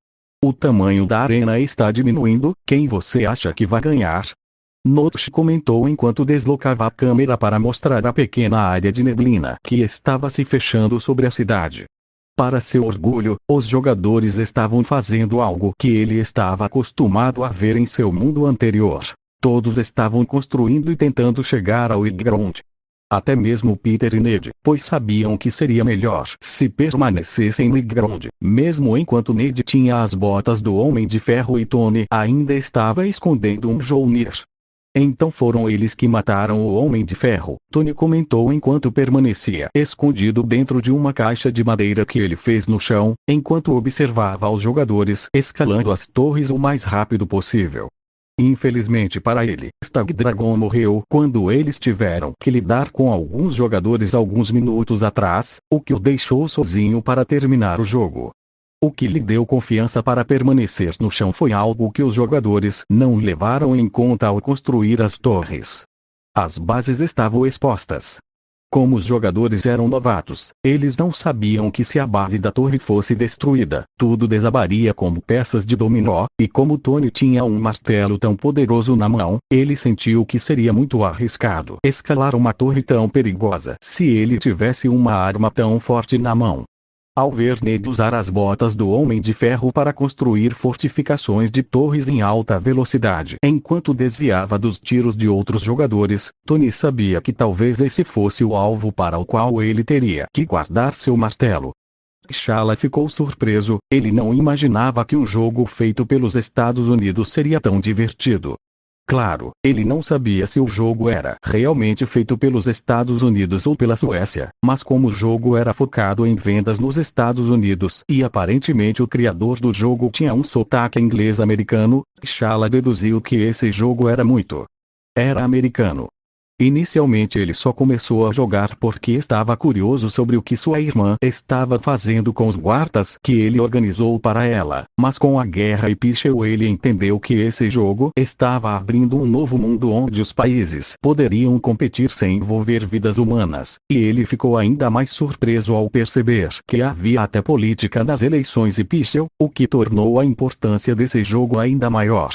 O tamanho da arena está diminuindo, quem você acha que vai ganhar? Notch comentou enquanto deslocava a câmera para mostrar a pequena área de neblina que estava se fechando sobre a cidade. Para seu orgulho, os jogadores estavam fazendo algo que ele estava acostumado a ver em seu mundo anterior. Todos estavam construindo e tentando chegar ao high ground. Até mesmo Peter e Ned, pois sabiam que seria melhor se permanecessem no high ground, mesmo enquanto Ned tinha as botas do Homem de Ferro e Tony ainda estava escondendo um Mjolnir. Então foram eles que mataram o Homem de Ferro, Tony comentou enquanto permanecia escondido dentro de uma caixa de madeira que ele fez no chão, enquanto observava os jogadores escalando as torres o mais rápido possível. Infelizmente para ele, Stag Dragon morreu quando eles tiveram que lidar com alguns jogadores alguns minutos atrás, o que o deixou sozinho para terminar o jogo. O que lhe deu confiança para permanecer no chão foi algo que os jogadores não levaram em conta ao construir as torres. As bases estavam expostas. Como os jogadores eram novatos, eles não sabiam que se a base da torre fosse destruída, tudo desabaria como peças de dominó, e como Tony tinha um martelo tão poderoso na mão, ele sentiu que seria muito arriscado escalar uma torre tão perigosa se ele tivesse uma arma tão forte na mão. Ao ver Ned usar as botas do Homem de Ferro para construir fortificações de torres em alta velocidade enquanto desviava dos tiros de outros jogadores, Tony sabia que talvez esse fosse o alvo para o qual ele teria que guardar seu martelo. T'Challa ficou surpreso, ele não imaginava que um jogo feito pelos Estados Unidos seria tão divertido. Claro, ele não sabia se o jogo era realmente feito pelos Estados Unidos ou pela Suécia, mas como o jogo era focado em vendas nos Estados Unidos e aparentemente o criador do jogo tinha um sotaque inglês-americano, T'Challa deduziu que esse jogo era americano. Inicialmente ele só começou a jogar porque estava curioso sobre o que sua irmã estava fazendo com os guardas que ele organizou para ela, mas com a guerra e Pichel ele entendeu que esse jogo estava abrindo um novo mundo onde os países poderiam competir sem envolver vidas humanas, e ele ficou ainda mais surpreso ao perceber que havia até política nas eleições e Pichel, o que tornou a importância desse jogo ainda maior.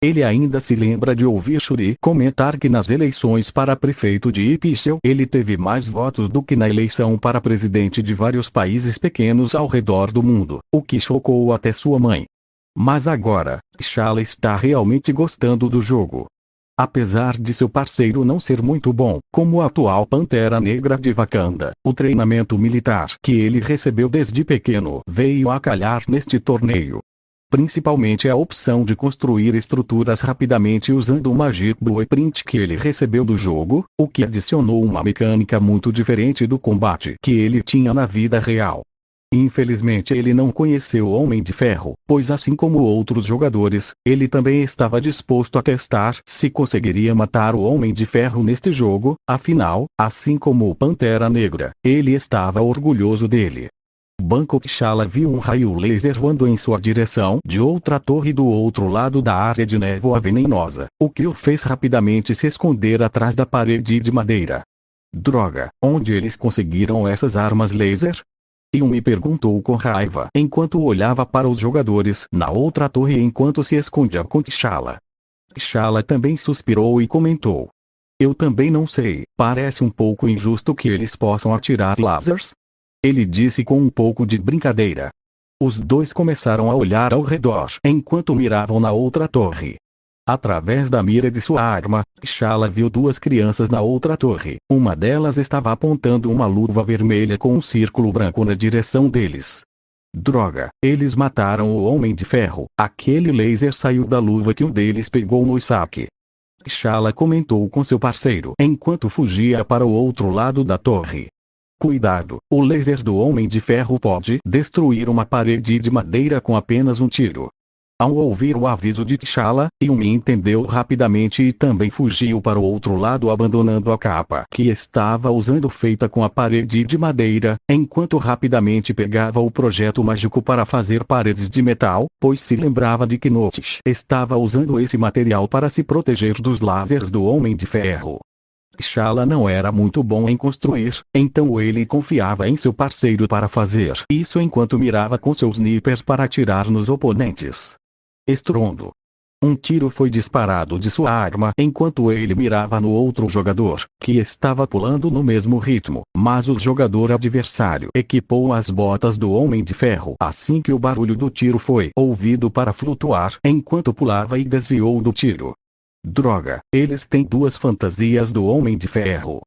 Ele ainda se lembra de ouvir Shuri comentar que nas eleições para prefeito de Ipichel ele teve mais votos do que na eleição para presidente de vários países pequenos ao redor do mundo, o que chocou até sua mãe. Mas agora, T'Challa está realmente gostando do jogo. Apesar de seu parceiro não ser muito bom, como o atual Pantera Negra de Wakanda, o treinamento militar que ele recebeu desde pequeno veio a calhar neste torneio. Principalmente a opção de construir estruturas rapidamente usando o Magic Blueprint que ele recebeu do jogo, o que adicionou uma mecânica muito diferente do combate que ele tinha na vida real. Infelizmente ele não conheceu o Homem de Ferro, pois assim como outros jogadores, ele também estava disposto a testar se conseguiria matar o Homem de Ferro neste jogo, afinal, assim como o Pantera Negra, ele estava orgulhoso dele. Banco T'Challa viu um raio laser voando em sua direção de outra torre do outro lado da área de névoa venenosa, o que o fez rapidamente se esconder atrás da parede de madeira. Droga, onde eles conseguiram essas armas laser? Yumi perguntou com raiva enquanto olhava para os jogadores na outra torre enquanto se escondia com T'Challa. T'Challa também suspirou e comentou: "Eu também não sei, parece um pouco injusto que eles possam atirar lasers?" Ele disse com um pouco de brincadeira. Os dois começaram a olhar ao redor enquanto miravam na outra torre. Através da mira de sua arma, T'Challa viu duas crianças na outra torre. Uma delas estava apontando uma luva vermelha com um círculo branco na direção deles. Droga, eles mataram o Homem de Ferro. Aquele laser saiu da luva que um deles pegou no saque. T'Challa comentou com seu parceiro enquanto fugia para o outro lado da torre. Cuidado, o laser do Homem de Ferro pode destruir uma parede de madeira com apenas um tiro. Ao ouvir o aviso de T'Challa, Yumi entendeu rapidamente e também fugiu para o outro lado abandonando a capa que estava usando feita com a parede de madeira, enquanto rapidamente pegava o projeto mágico para fazer paredes de metal, pois se lembrava de que Notice estava usando esse material para se proteger dos lasers do Homem de Ferro. T'Challa não era muito bom em construir, então ele confiava em seu parceiro para fazer isso enquanto mirava com seu sniper para atirar nos oponentes. Estrondo. Um tiro foi disparado de sua arma enquanto ele mirava no outro jogador, que estava pulando no mesmo ritmo, mas o jogador adversário equipou as botas do Homem de Ferro assim que o barulho do tiro foi ouvido para flutuar enquanto pulava e desviou do tiro. Droga, eles têm duas fantasias do Homem de Ferro.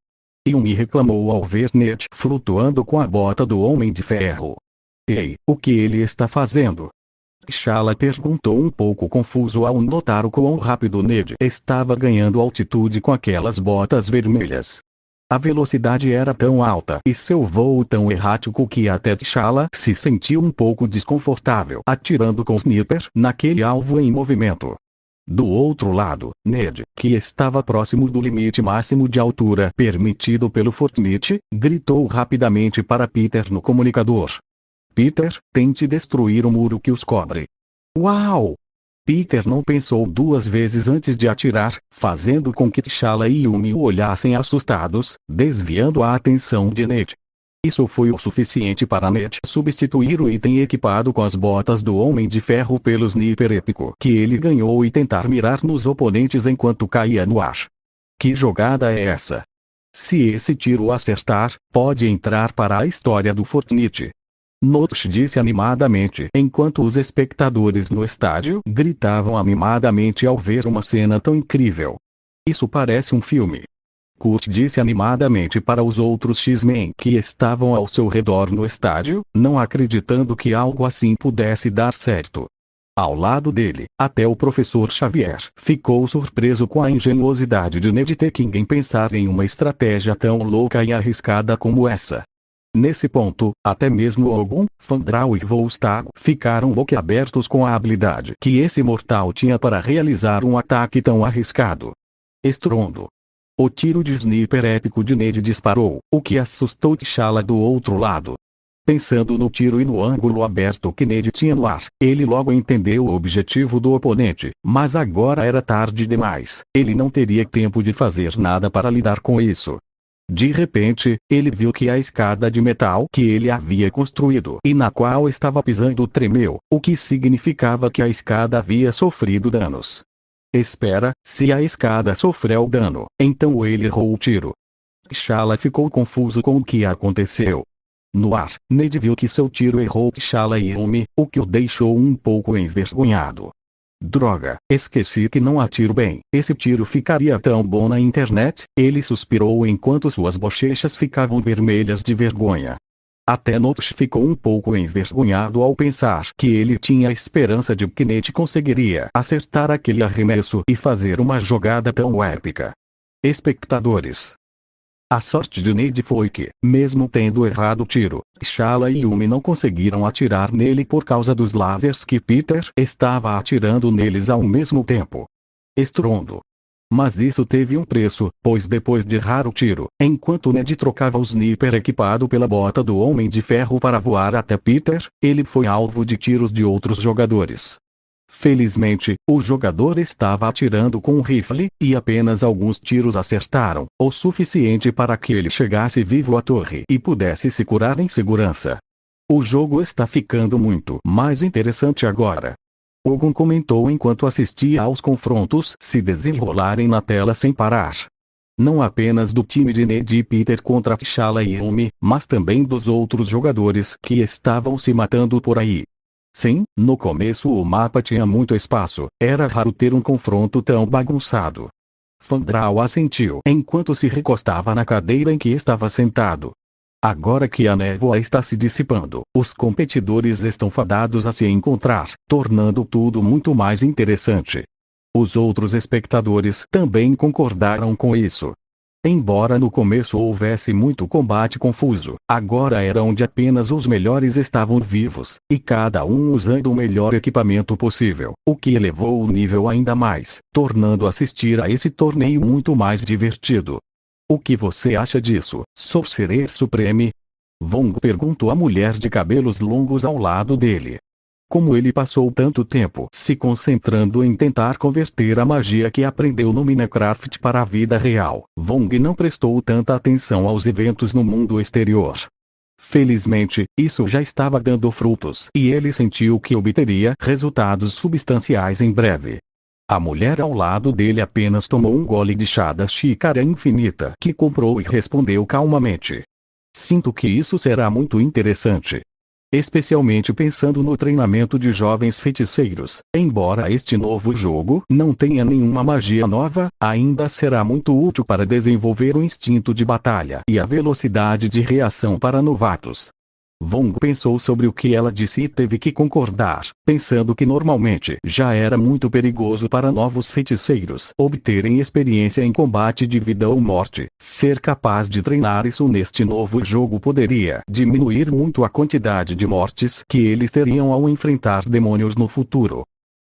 Yumi reclamou ao ver Ned flutuando com a bota do Homem de Ferro. Ei, o que ele está fazendo? T'Challa perguntou um pouco confuso ao notar o quão rápido Ned estava ganhando altitude com aquelas botas vermelhas. A velocidade era tão alta e seu voo tão errático que até T'Challa se sentiu um pouco desconfortável atirando com o sniper naquele alvo em movimento. Do outro lado, Ned, que estava próximo do limite máximo de altura permitido pelo Fortnite, gritou rapidamente para Peter no comunicador. Peter, tente destruir o muro que os cobre. Uau! Peter não pensou duas vezes antes de atirar, fazendo com que T'Challa e Yumi o olhassem assustados, desviando a atenção de Ned. Isso foi o suficiente para Ned substituir o item equipado com as botas do Homem de Ferro pelo sniper épico que ele ganhou e tentar mirar nos oponentes enquanto caía no ar. Que jogada é essa? Se esse tiro acertar, pode entrar para a história do Fortnite. Notice disse animadamente enquanto os espectadores no estádio gritavam animadamente ao ver uma cena tão incrível. Isso parece um filme. Kurt disse animadamente para os outros X-Men que estavam ao seu redor no estádio, não acreditando que algo assim pudesse dar certo. Ao lado dele, até o professor Xavier ficou surpreso com a engenhosidade de Ned Tekken em pensar em uma estratégia tão louca e arriscada como essa. Nesse ponto, até mesmo Ogun, Fandral e Volstagg ficaram boquiabertos com a habilidade que esse mortal tinha para realizar um ataque tão arriscado. Estrondo. O tiro de sniper épico de Ned disparou, o que assustou T'Challa do outro lado. Pensando no tiro e no ângulo aberto que Ned tinha no ar, ele logo entendeu o objetivo do oponente, mas agora era tarde demais, ele não teria tempo de fazer nada para lidar com isso. De repente, ele viu que a escada de metal que ele havia construído e na qual estava pisando tremeu, o que significava que a escada havia sofrido danos. Espera, se a escada sofreu dano, então ele errou o tiro. T'Challa ficou confuso com o que aconteceu. No ar, Ned viu que seu tiro errou T'Challa e Yumi, o que o deixou um pouco envergonhado. Droga, esqueci que não atiro bem. Esse tiro ficaria tão bom na internet, ele suspirou enquanto suas bochechas ficavam vermelhas de vergonha. Até Notice ficou um pouco envergonhado ao pensar que ele tinha a esperança de que Ned conseguiria acertar aquele arremesso e fazer uma jogada tão épica. Espectadores. A sorte de Ned foi que, mesmo tendo errado o tiro, T'Challa e Yumi não conseguiram atirar nele por causa dos lasers que Peter estava atirando neles ao mesmo tempo. Estrondo. Mas isso teve um preço, pois depois de errar o tiro, enquanto Ned trocava o sniper equipado pela bota do Homem de Ferro para voar até Peter, ele foi alvo de tiros de outros jogadores. Felizmente, o jogador estava atirando com um rifle, e apenas alguns tiros acertaram, o suficiente para que ele chegasse vivo à torre e pudesse se curar em segurança. O jogo está ficando muito mais interessante agora. Ogun comentou enquanto assistia aos confrontos se desenrolarem na tela sem parar. Não apenas do time de Ned e Peter contra T'Challa e Yumi, mas também dos outros jogadores que estavam se matando por aí. Sim, no começo o mapa tinha muito espaço, era raro ter um confronto tão bagunçado. Fandral assentiu enquanto se recostava na cadeira em que estava sentado. Agora que a névoa está se dissipando, os competidores estão fadados a se encontrar, tornando tudo muito mais interessante. Os outros espectadores também concordaram com isso. Embora no começo houvesse muito combate confuso, agora era onde apenas os melhores estavam vivos, e cada um usando o melhor equipamento possível, o que elevou o nível ainda mais, tornando assistir a esse torneio muito mais divertido. O que você acha disso, Sorcerer Supreme? Vong perguntou à mulher de cabelos longos ao lado dele. Como ele passou tanto tempo se concentrando em tentar converter a magia que aprendeu no Minecraft para a vida real, Vong não prestou tanta atenção aos eventos no mundo exterior. Felizmente, isso já estava dando frutos e ele sentiu que obteria resultados substanciais em breve. A mulher ao lado dele apenas tomou um gole de chá da xícara infinita que comprou e respondeu calmamente. Sinto que isso será muito interessante. Especialmente pensando no treinamento de jovens feiticeiros. Embora este novo jogo não tenha nenhuma magia nova, ainda será muito útil para desenvolver o instinto de batalha e a velocidade de reação para novatos. Vong pensou sobre o que ela disse e teve que concordar, pensando que normalmente já era muito perigoso para novos feiticeiros obterem experiência em combate de vida ou morte. Ser capaz de treinar isso neste novo jogo poderia diminuir muito a quantidade de mortes que eles teriam ao enfrentar demônios no futuro.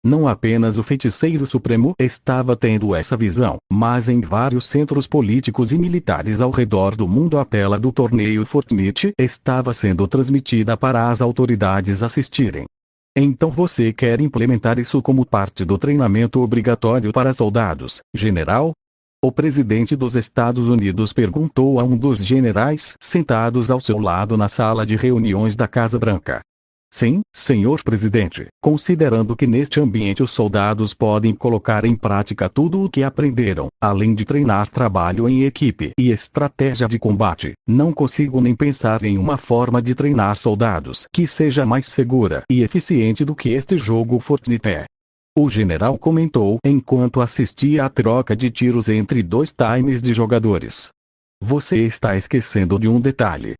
Não apenas o Feiticeiro Supremo estava tendo essa visão, mas em vários centros políticos e militares ao redor do mundo a tela do torneio Fortnite estava sendo transmitida para as autoridades assistirem. Então você quer implementar isso como parte do treinamento obrigatório para soldados, general? O presidente dos Estados Unidos perguntou a um dos generais sentados ao seu lado na sala de reuniões da Casa Branca. Sim, senhor presidente, considerando que neste ambiente os soldados podem colocar em prática tudo o que aprenderam, além de treinar trabalho em equipe e estratégia de combate, não consigo nem pensar em uma forma de treinar soldados que seja mais segura e eficiente do que este jogo Fortnite é. O general comentou enquanto assistia à troca de tiros entre dois times de jogadores. Você está esquecendo de um detalhe.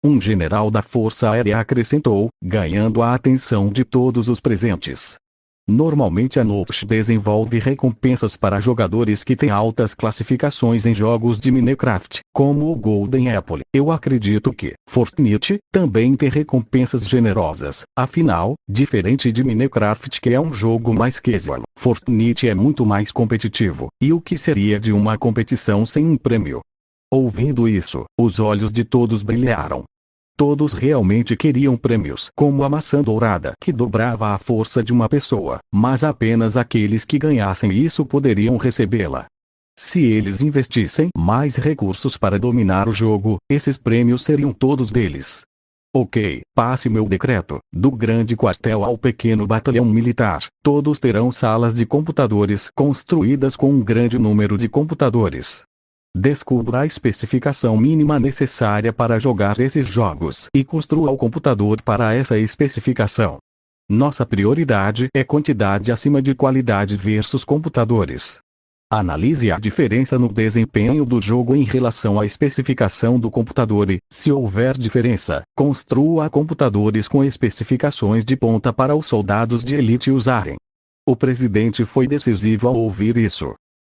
Um general da Força Aérea acrescentou, ganhando a atenção de todos os presentes. Normalmente a Notch desenvolve recompensas para jogadores que têm altas classificações em jogos de Minecraft, como o Golden Apple. Eu acredito que Fortnite também tem recompensas generosas. Afinal, diferente de Minecraft que é um jogo mais casual, Fortnite é muito mais competitivo. E o que seria de uma competição sem um prêmio? Ouvindo isso, os olhos de todos brilharam. Todos realmente queriam prêmios, como a maçã dourada que dobrava a força de uma pessoa, mas apenas aqueles que ganhassem isso poderiam recebê-la. Se eles investissem mais recursos para dominar o jogo, esses prêmios seriam todos deles. Ok, passe meu decreto, do grande quartel ao pequeno batalhão militar, todos terão salas de computadores construídas com um grande número de computadores. Descubra a especificação mínima necessária para jogar esses jogos e construa o computador para essa especificação. Nossa prioridade é quantidade acima de qualidade versus computadores. Analise a diferença no desempenho do jogo em relação à especificação do computador e, se houver diferença, construa computadores com especificações de ponta para os soldados de elite usarem. O presidente foi decisivo ao ouvir isso.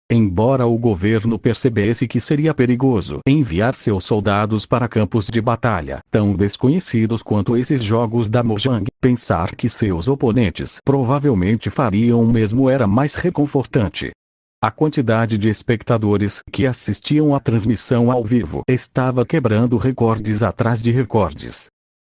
Embora o governo percebesse que seria perigoso enviar seus soldados para campos de batalha tão desconhecidos quanto esses jogos da Mojang, pensar que seus oponentes provavelmente fariam o mesmo era mais reconfortante. A quantidade de espectadores que assistiam à transmissão ao vivo estava quebrando recordes atrás de recordes.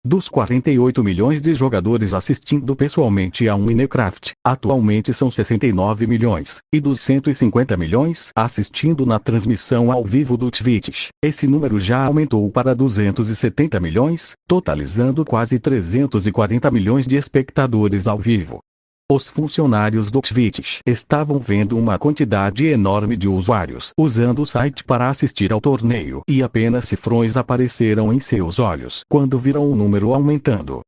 Dos 48 milhões de jogadores assistindo pessoalmente a um Minecraft, atualmente são 69 milhões, e dos 150 milhões assistindo na transmissão ao vivo do Twitch, esse número já aumentou para 270 milhões, totalizando quase 340 milhões de espectadores ao vivo. Os funcionários do Twitch estavam vendo uma quantidade enorme de usuários usando o site para assistir ao torneio e apenas cifrões apareceram em seus olhos quando viram o número aumentando.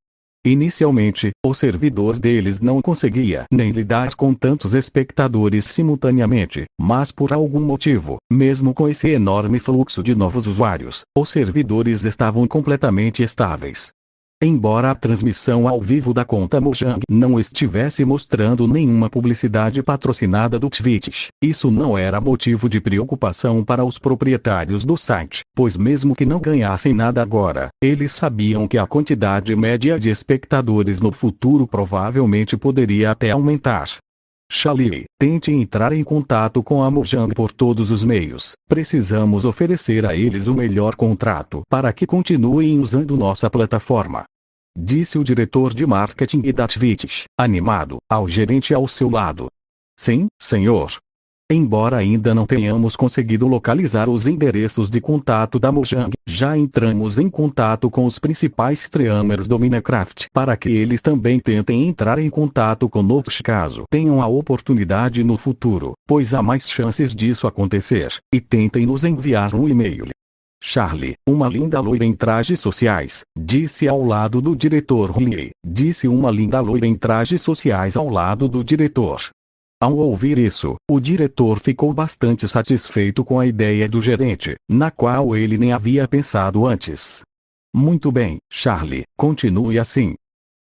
Inicialmente, o servidor deles não conseguia nem lidar com tantos espectadores simultaneamente, mas por algum motivo, mesmo com esse enorme fluxo de novos usuários, os servidores estavam completamente estáveis. Embora a transmissão ao vivo da conta Mojang não estivesse mostrando nenhuma publicidade patrocinada do Twitch, isso não era motivo de preocupação para os proprietários do site, pois mesmo que não ganhassem nada agora, eles sabiam que a quantidade média de espectadores no futuro provavelmente poderia até aumentar. Charlie, tente entrar em contato com a Mojang por todos os meios. Precisamos oferecer a eles o melhor contrato para que continuem usando nossa plataforma, disse o diretor de marketing da Twitch, animado, ao gerente ao seu lado. Sim, senhor. Embora ainda não tenhamos conseguido localizar os endereços de contato da Mojang, já entramos em contato com os principais streamers do Minecraft para que eles também tentem entrar em contato conosco caso tenham a oportunidade no futuro, pois há mais chances disso acontecer, e tentem nos enviar um e-mail. Charlie, uma linda loira em trajes sociais, disse ao lado do diretor Riley, disse uma linda loira em trajes sociais ao lado do diretor. Ao ouvir isso, o diretor ficou bastante satisfeito com a ideia do gerente, na qual ele nem havia pensado antes. Muito bem, Charlie, continue assim.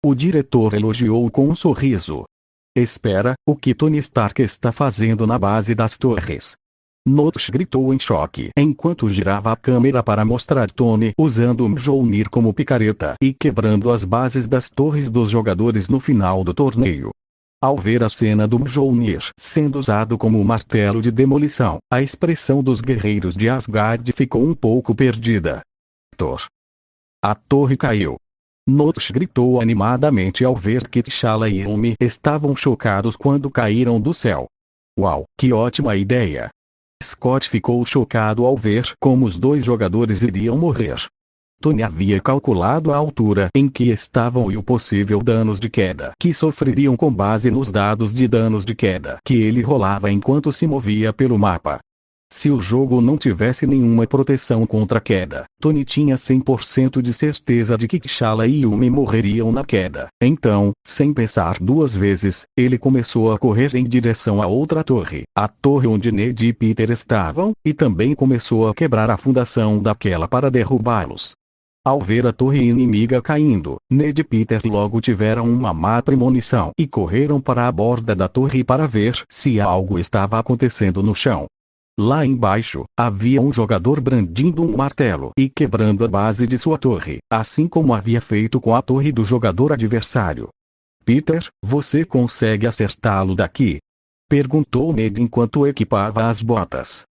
O diretor elogiou com um sorriso. Espera, o que Tony Stark está fazendo na base das torres? Notch gritou em choque enquanto girava a câmera para mostrar Tony usando Mjolnir como picareta e quebrando as bases das torres dos jogadores no final do torneio. Ao ver a cena do Mjolnir sendo usado como martelo de demolição, a expressão dos guerreiros de Asgard ficou um pouco perdida. Thor. A torre caiu. Notch gritou animadamente ao ver que T'Challa e Yumi estavam chocados quando caíram do céu. Uau, que ótima ideia! Scott ficou chocado ao ver como os dois jogadores iriam morrer. Tony havia calculado a altura em que estavam e o possível danos de queda que sofreriam com base nos dados de danos de queda que ele rolava enquanto se movia pelo mapa. Se o jogo não tivesse nenhuma proteção contra queda, Tony tinha 100% de certeza de que T'Challa e Yumi morreriam na queda. Então, sem pensar duas vezes, ele começou a correr em direção à outra torre, a torre onde Ned e Peter estavam, e também começou a quebrar a fundação daquela para derrubá-los. Ao ver a torre inimiga caindo, Ned e Peter logo tiveram uma má premonição e correram para a borda da torre para ver se algo estava acontecendo no chão. Lá embaixo, havia um jogador brandindo um martelo e quebrando a base de sua torre, assim como havia feito com a torre do jogador adversário. Peter, você consegue acertá-lo daqui? Perguntou Ned enquanto equipava as botas.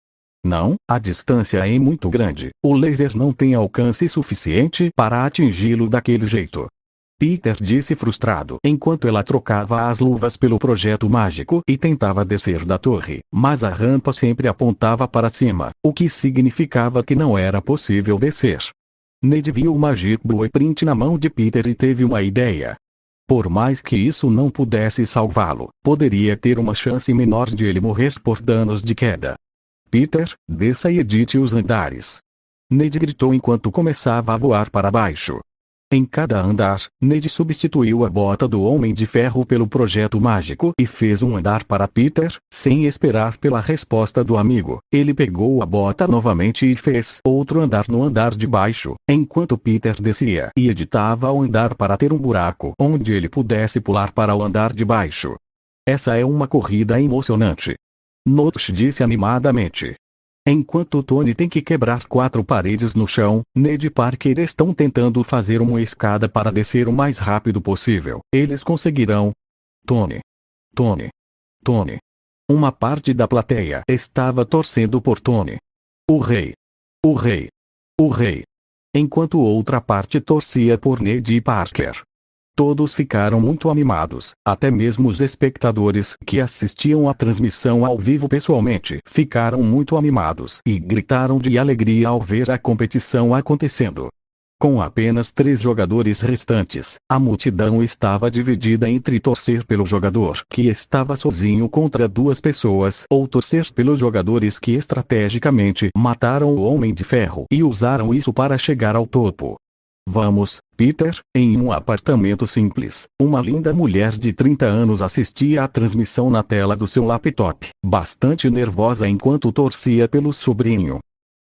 Não, a distância é muito grande, o laser não tem alcance suficiente para atingi-lo daquele jeito. Peter disse frustrado enquanto ela trocava as luvas pelo projeto mágico e tentava descer da torre, mas a rampa sempre apontava para cima, o que significava que não era possível descer. Ned viu o Magic Blueprint na mão de Peter e teve uma ideia. Por mais que isso não pudesse salvá-lo, poderia ter uma chance menor de ele morrer por danos de queda. Peter, desça e edite os andares. Ned gritou enquanto começava a voar para baixo. Em cada andar, Ned substituiu a bota do Homem de Ferro pelo projeto mágico e fez um andar para Peter, sem esperar pela resposta do amigo. Ele pegou a bota novamente e fez outro andar no andar de baixo, enquanto Peter descia e editava o andar para ter um buraco onde ele pudesse pular para o andar de baixo. Essa é uma corrida emocionante. Notch disse animadamente. Enquanto Tony tem que quebrar 4 paredes no chão, Ned e Parker estão tentando fazer uma escada para descer o mais rápido possível. Eles conseguirão. Tony. Tony. Tony. Uma parte da plateia estava torcendo por Tony. O rei. O rei. O rei. Enquanto outra parte torcia por Ned e Parker. Todos ficaram muito animados, até mesmo os espectadores que assistiam à transmissão ao vivo pessoalmente ficaram muito animados e gritaram de alegria ao ver a competição acontecendo. Com apenas 3 jogadores restantes, a multidão estava dividida entre torcer pelo jogador que estava sozinho contra 2 pessoas ou torcer pelos jogadores que estrategicamente mataram o Homem de Ferro e usaram isso para chegar ao topo. Vamos, Peter. Em um apartamento simples, uma linda mulher de 30 anos assistia à transmissão na tela do seu laptop, bastante nervosa enquanto torcia pelo sobrinho.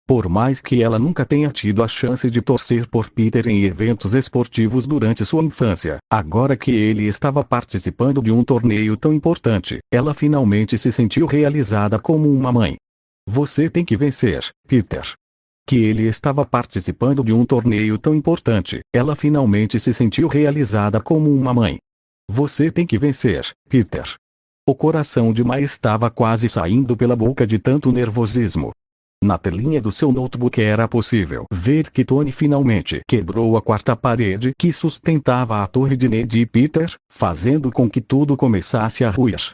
Por mais que ela nunca tenha tido a chance de torcer por Peter em eventos esportivos durante sua infância, agora que ele estava participando de um torneio tão importante, ela finalmente se sentiu realizada como uma mãe. Você tem que vencer, Peter. Que ele estava participando de um torneio tão importante, ela finalmente se sentiu realizada como uma mãe. Você tem que vencer, Peter. O coração de Mai estava quase saindo pela boca de tanto nervosismo. Na telinha do seu notebook era possível ver que Tony finalmente quebrou a quarta parede que sustentava a torre de Ned e Peter, fazendo com que tudo começasse a ruir.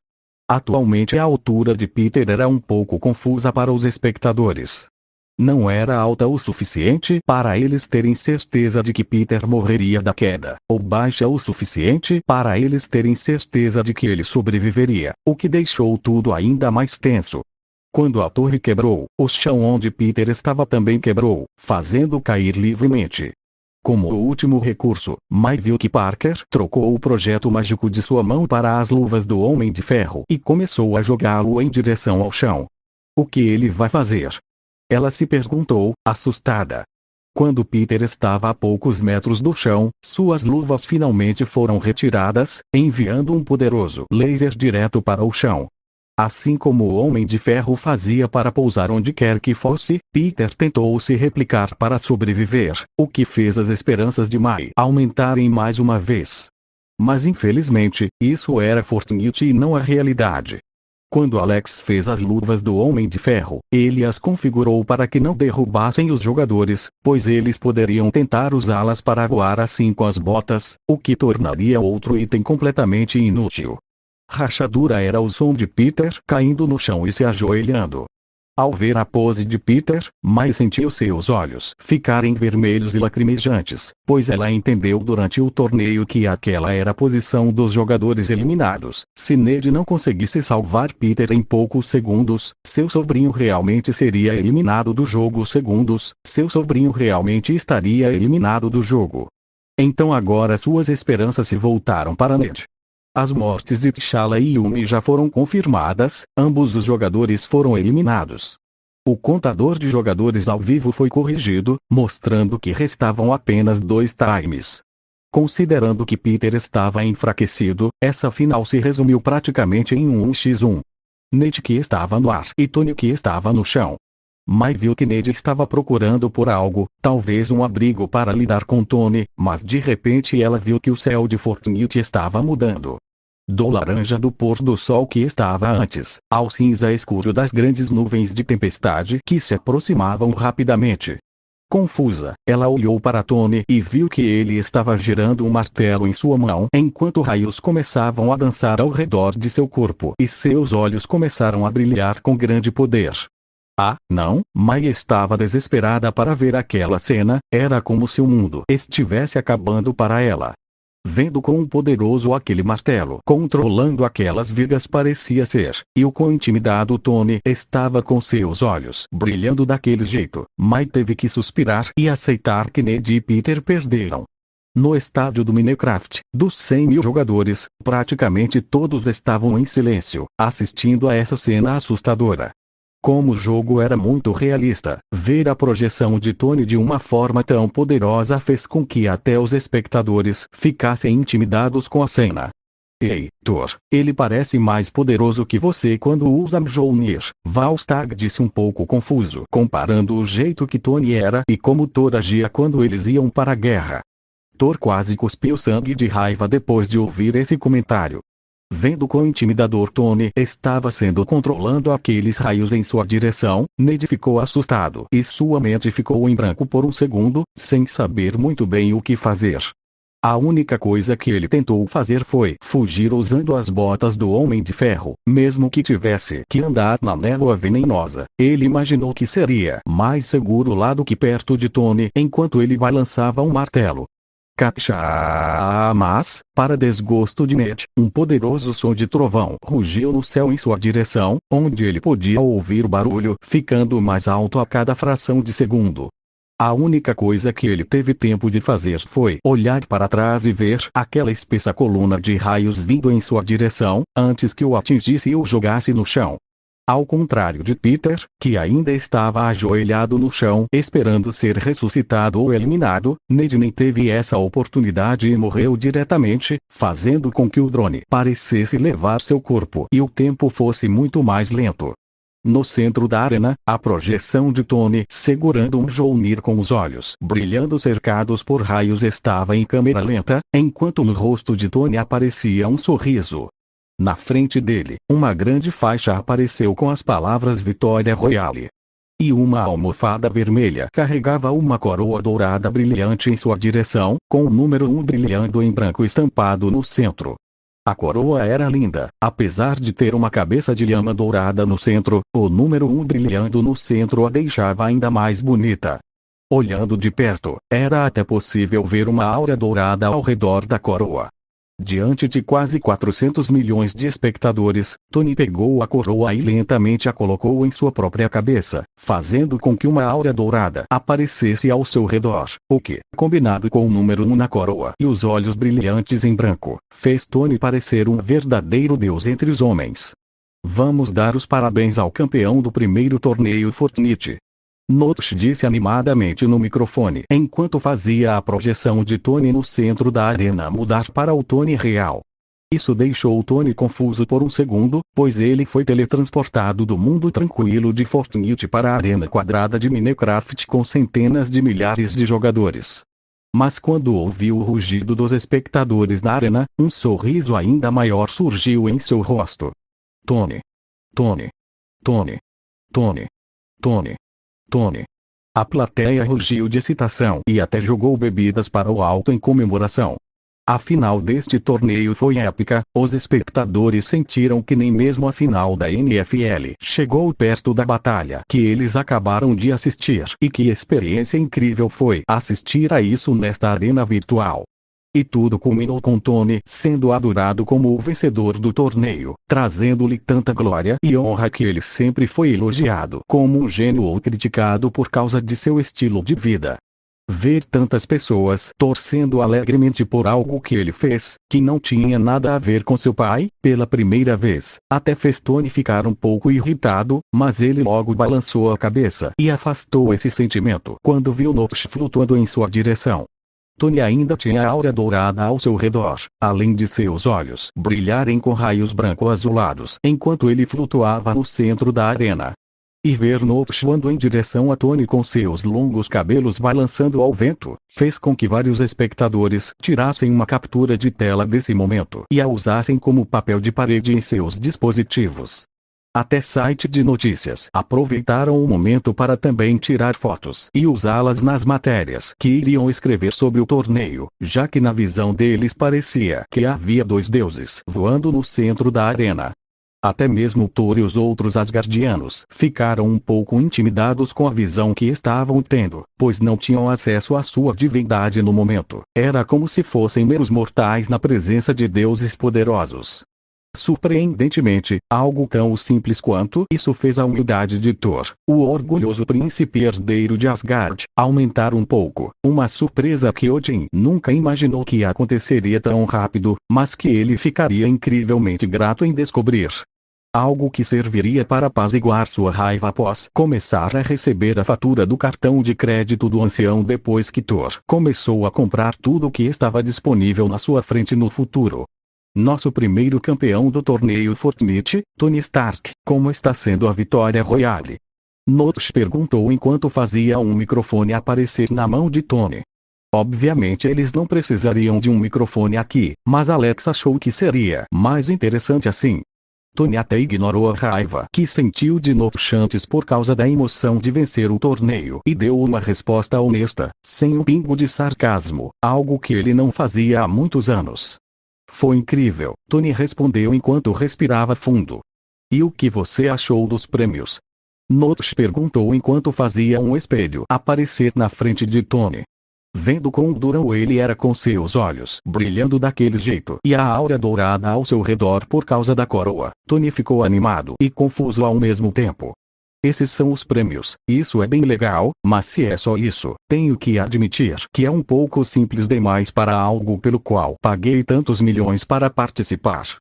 Atualmente a altura de Peter era um pouco confusa para os espectadores. Não era alta o suficiente para eles terem certeza de que Peter morreria da queda, ou baixa o suficiente para eles terem certeza de que ele sobreviveria, o que deixou tudo ainda mais tenso. Quando a torre quebrou, o chão onde Peter estava também quebrou, fazendo cair livremente. Como o último recurso, Mai viu que Parker trocou o projeto mágico de sua mão para as luvas do Homem de Ferro e começou a jogá-lo em direção ao chão. O que ele vai fazer? Ela se perguntou, assustada. Quando Peter estava a poucos metros do chão, suas luvas finalmente foram retiradas, enviando um poderoso laser direto para o chão. Assim como o Homem de Ferro fazia para pousar onde quer que fosse, Peter tentou se replicar para sobreviver, o que fez as esperanças de Mai aumentarem mais uma vez. Mas infelizmente, isso era Fortnite e não a realidade. Quando Alex fez as luvas do Homem de Ferro, ele as configurou para que não derrubassem os jogadores, pois eles poderiam tentar usá-las para voar assim com as botas, o que tornaria outro item completamente inútil. Rachadura era o som de Peter caindo no chão e se ajoelhando. Ao ver a pose de Peter, Mai sentiu seus olhos ficarem vermelhos e lacrimejantes, pois ela entendeu durante o torneio que aquela era a posição dos jogadores eliminados. Se Ned não conseguisse salvar Peter em poucos segundos, seu sobrinho realmente seria eliminado do jogo. Seu sobrinho realmente estaria eliminado do jogo. Então agora suas esperanças se voltaram para Ned. As mortes de T'Challa e Yumi já foram confirmadas, ambos os jogadores foram eliminados. O contador de jogadores ao vivo foi corrigido, mostrando que restavam apenas 2 times. Considerando que Peter estava enfraquecido, essa final se resumiu praticamente em um 1x1. Ned que estava no ar e Tony que estava no chão. Mai viu que Ned estava procurando por algo, talvez um abrigo para lidar com Tony, mas de repente ela viu que o céu de Fortnite estava mudando. Do laranja do pôr do sol que estava antes, ao cinza escuro das grandes nuvens de tempestade que se aproximavam rapidamente. Confusa, ela olhou para Tony e viu que ele estava girando um martelo em sua mão enquanto raios começavam a dançar ao redor de seu corpo e seus olhos começaram a brilhar com grande poder. Ah, não, Mai estava desesperada para ver aquela cena, era como se o mundo estivesse acabando para ela. Vendo quão poderoso aquele martelo controlando aquelas vigas parecia ser, e o quão intimidado Tony estava com seus olhos brilhando daquele jeito, Mai teve que suspirar e aceitar que Ned e Peter perderam. No estádio do Minecraft, dos 100.000 jogadores, praticamente todos estavam em silêncio, assistindo a essa cena assustadora. Como o jogo era muito realista, ver a projeção de Tony de uma forma tão poderosa fez com que até os espectadores ficassem intimidados com a cena. Ei, Thor, ele parece mais poderoso que você quando usa Mjolnir, Volstagg disse um pouco confuso, comparando o jeito que Tony era e como Thor agia quando eles iam para a guerra. Thor quase cuspiu sangue de raiva depois de ouvir esse comentário. Vendo quão intimidador Tony estava sendo controlando aqueles raios em sua direção, Ned ficou assustado e sua mente ficou em branco por um segundo, sem saber muito bem o que fazer. A única coisa que ele tentou fazer foi fugir usando as botas do Homem de Ferro, mesmo que tivesse que andar na névoa venenosa. Ele imaginou que seria mais seguro lá do que perto de Tony enquanto ele balançava um martelo. Mas, para desgosto de Ned, um poderoso som de trovão rugiu no céu em sua direção, onde ele podia ouvir o barulho ficando mais alto a cada fração de segundo. A única coisa que ele teve tempo de fazer foi olhar para trás e ver aquela espessa coluna de raios vindo em sua direção, antes que o atingisse e o jogasse no chão. Ao contrário de Peter, que ainda estava ajoelhado no chão esperando ser ressuscitado ou eliminado, Ned nem teve essa oportunidade e morreu diretamente, fazendo com que o drone parecesse levar seu corpo e o tempo fosse muito mais lento. No centro da arena, a projeção de Tony segurando um Mjolnir com os olhos brilhando cercados por raios estava em câmera lenta, enquanto no rosto de Tony aparecia um sorriso. Na frente dele, uma grande faixa apareceu com as palavras Vitória Royale. E uma almofada vermelha carregava uma coroa dourada brilhante em sua direção, com o número 1 brilhando em branco estampado no centro. A coroa era linda, apesar de ter uma cabeça de lhama dourada no centro, o número 1 brilhando no centro a deixava ainda mais bonita. Olhando de perto, era até possível ver uma aura dourada ao redor da coroa. Diante de quase 400 milhões de espectadores, Tony pegou a coroa e lentamente a colocou em sua própria cabeça, fazendo com que uma aura dourada aparecesse ao seu redor, o que, combinado com o número 1 na coroa e os olhos brilhantes em branco, fez Tony parecer um verdadeiro deus entre os homens. Vamos dar os parabéns ao campeão do primeiro torneio Fortnite. Notch disse animadamente no microfone enquanto fazia a projeção de Tony no centro da arena mudar para o Tony real. Isso deixou Tony confuso por um segundo, pois ele foi teletransportado do mundo tranquilo de Fortnite para a arena quadrada de Minecraft com centenas de milhares de jogadores. Mas quando ouviu o rugido dos espectadores na arena, um sorriso ainda maior surgiu em seu rosto. Tony. Tony. Tony. Tony. Tony. Tony. A plateia rugiu de excitação e até jogou bebidas para o alto em comemoração. A final deste torneio foi épica, os espectadores sentiram que nem mesmo a final da NFL chegou perto da batalha que eles acabaram de assistir. E que experiência incrível foi assistir a isso nesta arena virtual. E tudo culminou com Tony sendo adorado como o vencedor do torneio, trazendo-lhe tanta glória e honra que ele sempre foi elogiado como um gênio ou criticado por causa de seu estilo de vida. Ver tantas pessoas torcendo alegremente por algo que ele fez, que não tinha nada a ver com seu pai, pela primeira vez, até fez Tony ficar um pouco irritado, mas ele logo balançou a cabeça e afastou esse sentimento quando viu Notch flutuando em sua direção. Tony ainda tinha a aura dourada ao seu redor, além de seus olhos brilharem com raios branco-azulados enquanto ele flutuava no centro da arena. E ver Notch voando em direção a Tony com seus longos cabelos balançando ao vento, fez com que vários espectadores tirassem uma captura de tela desse momento e a usassem como papel de parede em seus dispositivos. Até sites de notícias aproveitaram o momento para também tirar fotos e usá-las nas matérias que iriam escrever sobre o torneio, já que na visão deles parecia que havia dois deuses voando no centro da arena. Até mesmo Thor e os outros Asgardianos ficaram um pouco intimidados com a visão que estavam tendo, pois não tinham acesso à sua divindade no momento. Era como se fossem meros mortais na presença de deuses poderosos. Surpreendentemente, algo tão simples quanto isso fez a humildade de Thor, o orgulhoso príncipe herdeiro de Asgard, aumentar um pouco, uma surpresa que Odin nunca imaginou que aconteceria tão rápido, mas que ele ficaria incrivelmente grato em descobrir. Algo que serviria para apaziguar sua raiva após começar a receber a fatura do cartão de crédito do ancião depois que Thor começou a comprar tudo o que estava disponível na sua frente no futuro. Nosso primeiro campeão do torneio Fortnite, Tony Stark, como está sendo a vitória Royale? Notch perguntou enquanto fazia um microfone aparecer na mão de Tony. Obviamente eles não precisariam de um microfone aqui, mas Alex achou que seria mais interessante assim. Tony até ignorou a raiva que sentiu de Notch antes por causa da emoção de vencer o torneio e deu uma resposta honesta, sem um pingo de sarcasmo, algo que ele não fazia há muitos anos. Foi incrível, Tony respondeu enquanto respirava fundo. E o que você achou dos prêmios? Notch perguntou enquanto fazia um espelho aparecer na frente de Tony. Vendo quão durão ele era com seus olhos brilhando daquele jeito e a aura dourada ao seu redor por causa da coroa, Tony ficou animado e confuso ao mesmo tempo. Esses são os prêmios, isso é bem legal, mas se é só isso, tenho que admitir que é um pouco simples demais para algo pelo qual paguei tantos milhões para participar.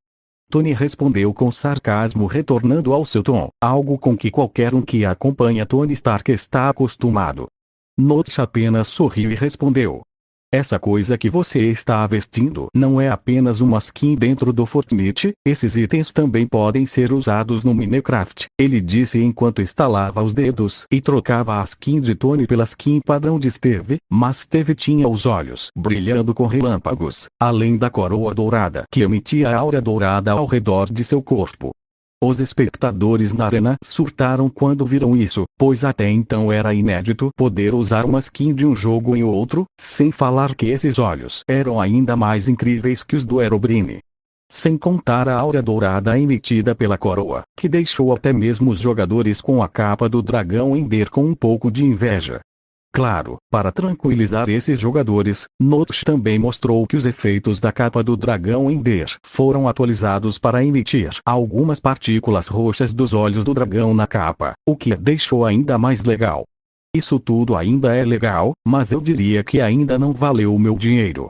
Tony respondeu com sarcasmo, retornando ao seu tom, algo com que qualquer um que acompanha Tony Stark está acostumado. Notch apenas sorriu e respondeu: essa coisa que você está vestindo não é apenas uma skin dentro do Fortnite, esses itens também podem ser usados no Minecraft, ele disse enquanto estalava os dedos e trocava a skin de Tony pela skin padrão de Steve, mas Steve tinha os olhos brilhando com relâmpagos, além da coroa dourada que emitia a aura dourada ao redor de seu corpo. Os espectadores na arena surtaram quando viram isso, pois até então era inédito poder usar uma skin de um jogo em outro, sem falar que esses olhos eram ainda mais incríveis que os do Herobrine. Sem contar a aura dourada emitida pela coroa, que deixou até mesmo os jogadores com a capa do dragão Ender com um pouco de inveja. Claro, para tranquilizar esses jogadores, Notch também mostrou que os efeitos da capa do dragão Ender foram atualizados para emitir algumas partículas roxas dos olhos do dragão na capa, o que a deixou ainda mais legal. Isso tudo ainda é legal, mas eu diria que ainda não valeu o meu dinheiro.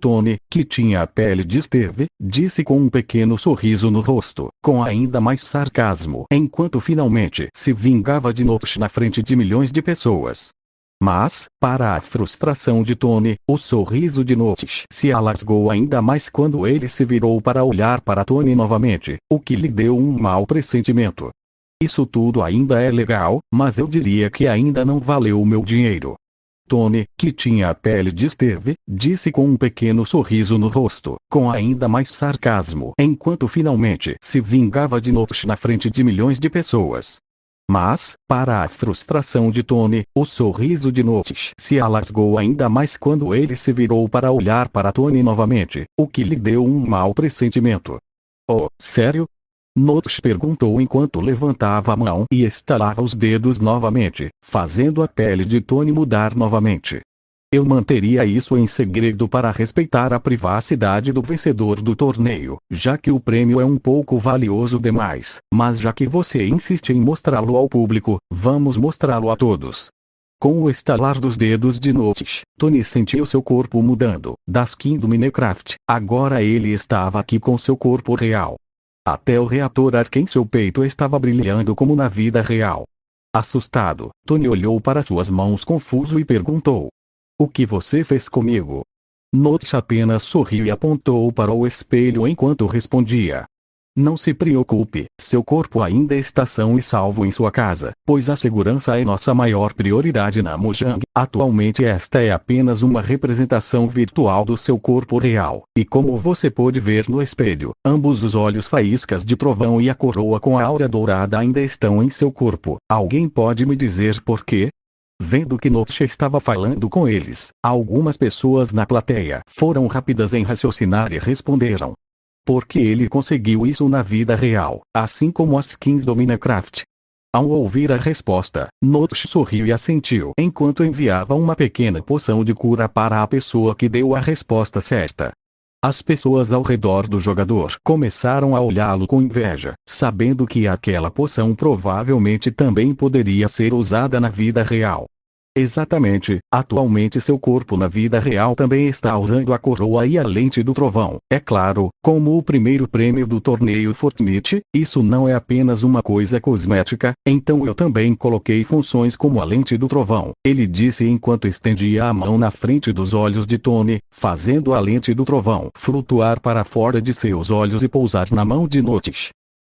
Tony, que tinha a pele de Steve, disse com um pequeno sorriso no rosto, com ainda mais sarcasmo, enquanto finalmente se vingava de Notch na frente de milhões de pessoas. Mas, para a frustração de Tony, o sorriso de Notch se alargou ainda mais quando ele se virou para olhar para Tony novamente, o que lhe deu um mau pressentimento. Isso tudo ainda é legal, mas eu diria que ainda não valeu o meu dinheiro. Tony, que tinha a pele de Steve, disse com um pequeno sorriso no rosto, com ainda mais sarcasmo, enquanto finalmente se vingava de Notch na frente de milhões de pessoas. Mas, para a frustração de Tony, o sorriso de Notch se alargou ainda mais quando ele se virou para olhar para Tony novamente, o que lhe deu um mau pressentimento. Oh, sério? Notch perguntou enquanto levantava a mão e estalava os dedos novamente, fazendo a pele de Tony mudar novamente. Eu manteria isso em segredo para respeitar a privacidade do vencedor do torneio, já que o prêmio é um pouco valioso demais, mas já que você insiste em mostrá-lo ao público, vamos mostrá-lo a todos. Com o estalar dos dedos de Notch, Tony sentiu seu corpo mudando, da skin do Minecraft, agora ele estava aqui com seu corpo real. Até o reator arc em seu peito estava brilhando como na vida real. Assustado, Tony olhou para suas mãos confuso e perguntou: o que você fez comigo? Notch apenas sorriu e apontou para o espelho enquanto respondia: não se preocupe, seu corpo ainda está são e salvo em sua casa, pois a segurança é nossa maior prioridade na Mojang. Atualmente esta é apenas uma representação virtual do seu corpo real, e como você pode ver no espelho, ambos os olhos faíscas de trovão e a coroa com a aura dourada ainda estão em seu corpo. Alguém pode me dizer por quê? Vendo que Notch estava falando com eles, algumas pessoas na plateia foram rápidas em raciocinar e responderam: porque ele conseguiu isso na vida real, assim como as skins do Minecraft. Ao ouvir a resposta, Notch sorriu e assentiu enquanto enviava uma pequena poção de cura para a pessoa que deu a resposta certa. As pessoas ao redor do jogador começaram a olhá-lo com inveja, sabendo que aquela poção provavelmente também poderia ser usada na vida real. Exatamente, atualmente seu corpo na vida real também está usando a coroa e a lente do trovão. É claro, como o primeiro prêmio do torneio Fortnite, isso não é apenas uma coisa cosmética, então eu também coloquei funções como a lente do trovão, ele disse enquanto estendia a mão na frente dos olhos de Tony, fazendo a lente do trovão flutuar para fora de seus olhos e pousar na mão de Notch.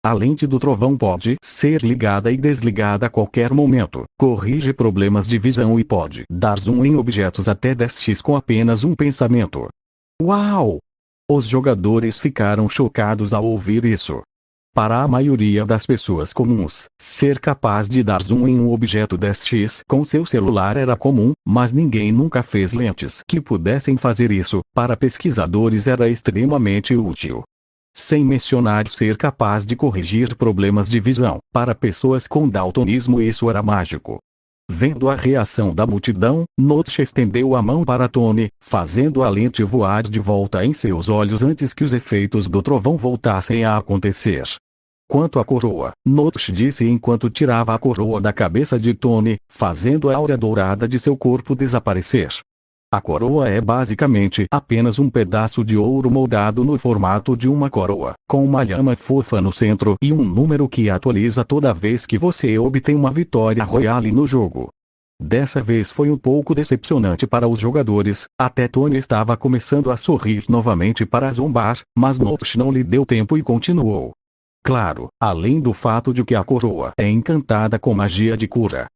A lente do trovão pode ser ligada e desligada a qualquer momento, corrige problemas de visão e pode dar zoom em objetos até 10x com apenas um pensamento. Uau! Os jogadores ficaram chocados ao ouvir isso. Para a maioria das pessoas comuns, ser capaz de dar zoom em um objeto 10x com seu celular era comum, mas ninguém nunca fez lentes que pudessem fazer isso. Para pesquisadores era extremamente útil. Sem mencionar ser capaz de corrigir problemas de visão, para pessoas com daltonismo isso era mágico. Vendo a reação da multidão, Notch estendeu a mão para Tony, fazendo a lente voar de volta em seus olhos antes que os efeitos do trovão voltassem a acontecer. Quanto à coroa, Notch disse enquanto tirava a coroa da cabeça de Tony, fazendo a aura dourada de seu corpo desaparecer. A coroa é basicamente apenas um pedaço de ouro moldado no formato de uma coroa, com uma lhama fofa no centro e um número que atualiza toda vez que você obtém uma vitória royale no jogo. Dessa vez foi um pouco decepcionante para os jogadores, até Tony estava começando a sorrir novamente para zombar, mas Notch não lhe deu tempo e continuou. Claro, além do fato de que a coroa é encantada com magia de cura.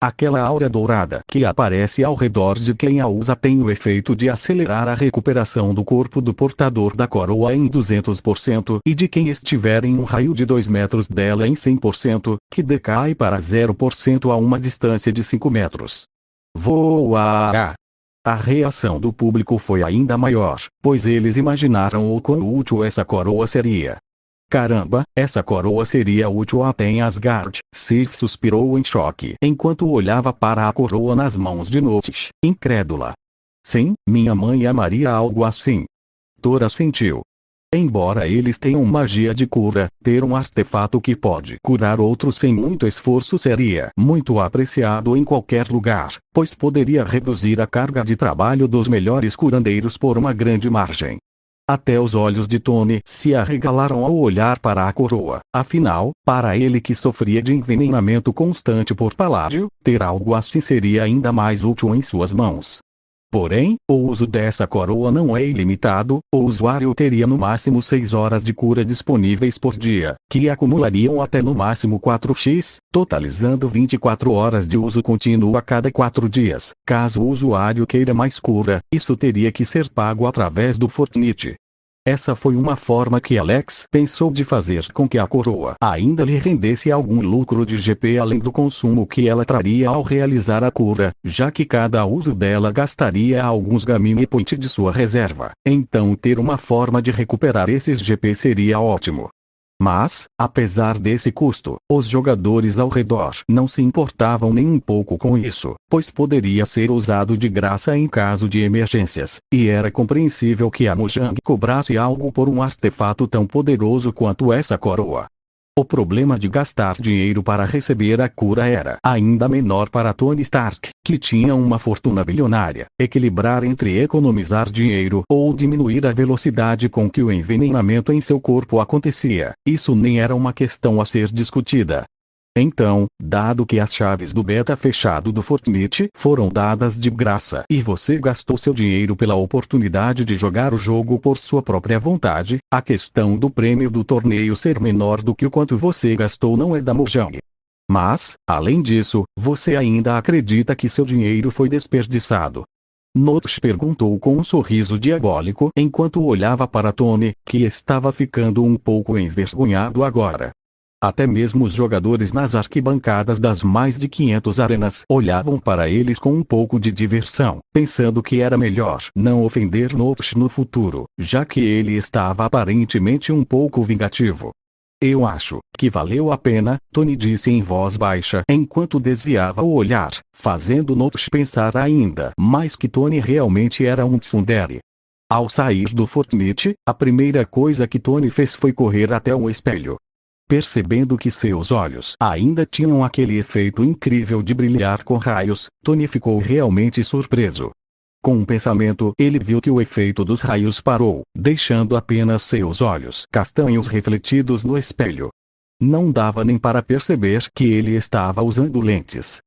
Aquela aura dourada que aparece ao redor de quem a usa tem o efeito de acelerar a recuperação do corpo do portador da coroa em 200% e de quem estiver em um raio de 2 metros dela em 100%, que decai para 0% a uma distância de 5 metros. Voa! A reação do público foi ainda maior, pois eles imaginaram o quão útil essa coroa seria. Caramba, essa coroa seria útil até em Asgard. Sif suspirou em choque enquanto olhava para a coroa nas mãos de Notch, incrédula. Sim, minha mãe amaria algo assim. Thor assentiu. Embora eles tenham magia de cura, ter um artefato que pode curar outros sem muito esforço seria muito apreciado em qualquer lugar, pois poderia reduzir a carga de trabalho dos melhores curandeiros por uma grande margem. Até os olhos de Tony se arregalaram ao olhar para a coroa. Afinal, para ele que sofria de envenenamento constante por paládio, ter algo assim seria ainda mais útil em suas mãos. Porém, o uso dessa coroa não é ilimitado, o usuário teria no máximo 6 horas de cura disponíveis por dia, que acumulariam até no máximo 4x, totalizando 24 horas de uso contínuo a cada 4 dias. Caso o usuário queira mais cura, isso teria que ser pago através do Fortnite. Essa foi uma forma que Alex pensou de fazer com que a coroa ainda lhe rendesse algum lucro de GP além do consumo que ela traria ao realizar a cura, já que cada uso dela gastaria alguns Gaming Point de sua reserva. Então ter uma forma de recuperar esses GP seria ótimo. Mas, apesar desse custo, os jogadores ao redor não se importavam nem um pouco com isso, pois poderia ser usado de graça em caso de emergências, e era compreensível que a Mojang cobrasse algo por um artefato tão poderoso quanto essa coroa. O problema de gastar dinheiro para receber a cura era ainda menor para Tony Stark, que tinha uma fortuna bilionária. Equilibrar entre economizar dinheiro ou diminuir a velocidade com que o envenenamento em seu corpo acontecia, isso nem era uma questão a ser discutida. Então, dado que as chaves do beta fechado do Fortnite foram dadas de graça e você gastou seu dinheiro pela oportunidade de jogar o jogo por sua própria vontade, a questão do prêmio do torneio ser menor do que o quanto você gastou não é da Mojang. Mas, além disso, você ainda acredita que seu dinheiro foi desperdiçado? Notch perguntou com um sorriso diabólico enquanto olhava para Tony, que estava ficando um pouco envergonhado agora. Até mesmo os jogadores nas arquibancadas das mais de 500 arenas olhavam para eles com um pouco de diversão, pensando que era melhor não ofender Notch no futuro, já que ele estava aparentemente um pouco vingativo. Eu acho que valeu a pena, Tony disse em voz baixa enquanto desviava o olhar, fazendo Notch pensar ainda mais que Tony realmente era um tsundere. Ao sair do Fortnite, a primeira coisa que Tony fez foi correr até um espelho. Percebendo que seus olhos ainda tinham aquele efeito incrível de brilhar com raios, Tony ficou realmente surpreso. Com um pensamento, ele viu que o efeito dos raios parou, deixando apenas seus olhos castanhos refletidos no espelho. Não dava nem para perceber que ele estava usando lentes.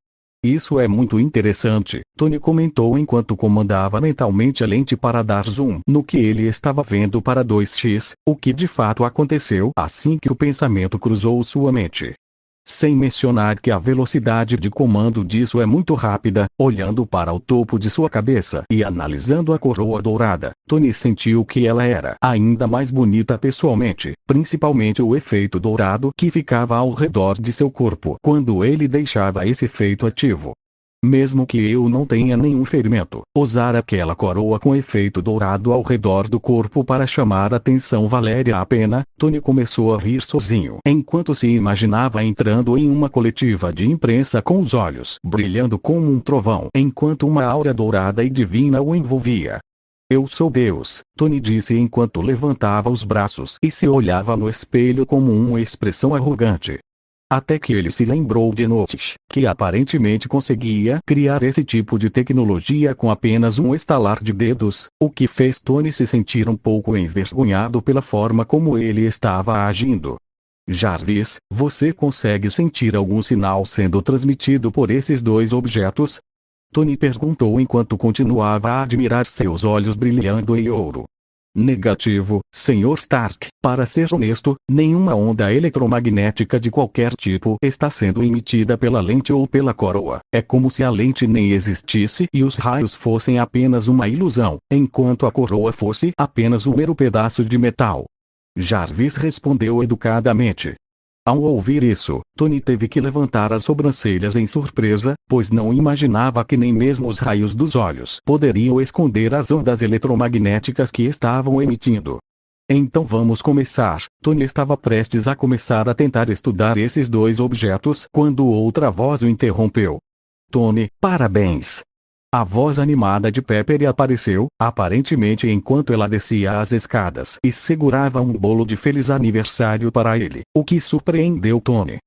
Isso é muito interessante, Tony comentou enquanto comandava mentalmente a lente para dar zoom no que ele estava vendo para 2x, o que de fato aconteceu assim que o pensamento cruzou sua mente. Sem mencionar que a velocidade de comando disso é muito rápida, olhando para o topo de sua cabeça e analisando a coroa dourada, Tony sentiu que ela era ainda mais bonita pessoalmente, principalmente o efeito dourado que ficava ao redor de seu corpo quando ele deixava esse efeito ativo. Mesmo que eu não tenha nenhum ferimento, usar aquela coroa com efeito dourado ao redor do corpo para chamar atenção valeria a pena. Tony começou a rir sozinho, enquanto se imaginava entrando em uma coletiva de imprensa com os olhos brilhando como um trovão, enquanto uma aura dourada e divina o envolvia. Eu sou Deus, Tony disse enquanto levantava os braços e se olhava no espelho com uma expressão arrogante. Até que ele se lembrou de Notch, que aparentemente conseguia criar esse tipo de tecnologia com apenas um estalar de dedos, o que fez Tony se sentir um pouco envergonhado pela forma como ele estava agindo. Jarvis, você consegue sentir algum sinal sendo transmitido por esses dois objetos? Tony perguntou enquanto continuava a admirar seus olhos brilhando em ouro. Negativo, Sr. Stark. Para ser honesto, nenhuma onda eletromagnética de qualquer tipo está sendo emitida pela lente ou pela coroa. É como se a lente nem existisse e os raios fossem apenas uma ilusão, enquanto a coroa fosse apenas um mero pedaço de metal. Jarvis respondeu educadamente. Ao ouvir isso, Tony teve que levantar as sobrancelhas em surpresa, pois não imaginava que nem mesmo os raios dos olhos poderiam esconder as ondas eletromagnéticas que estavam emitindo. Então vamos começar. Tony estava prestes a começar a tentar estudar esses dois objetos quando outra voz o interrompeu. Tony, parabéns! A voz animada de Pepper apareceu, aparentemente enquanto ela descia as escadas e segurava um bolo de feliz aniversário para ele, o que surpreendeu Tony.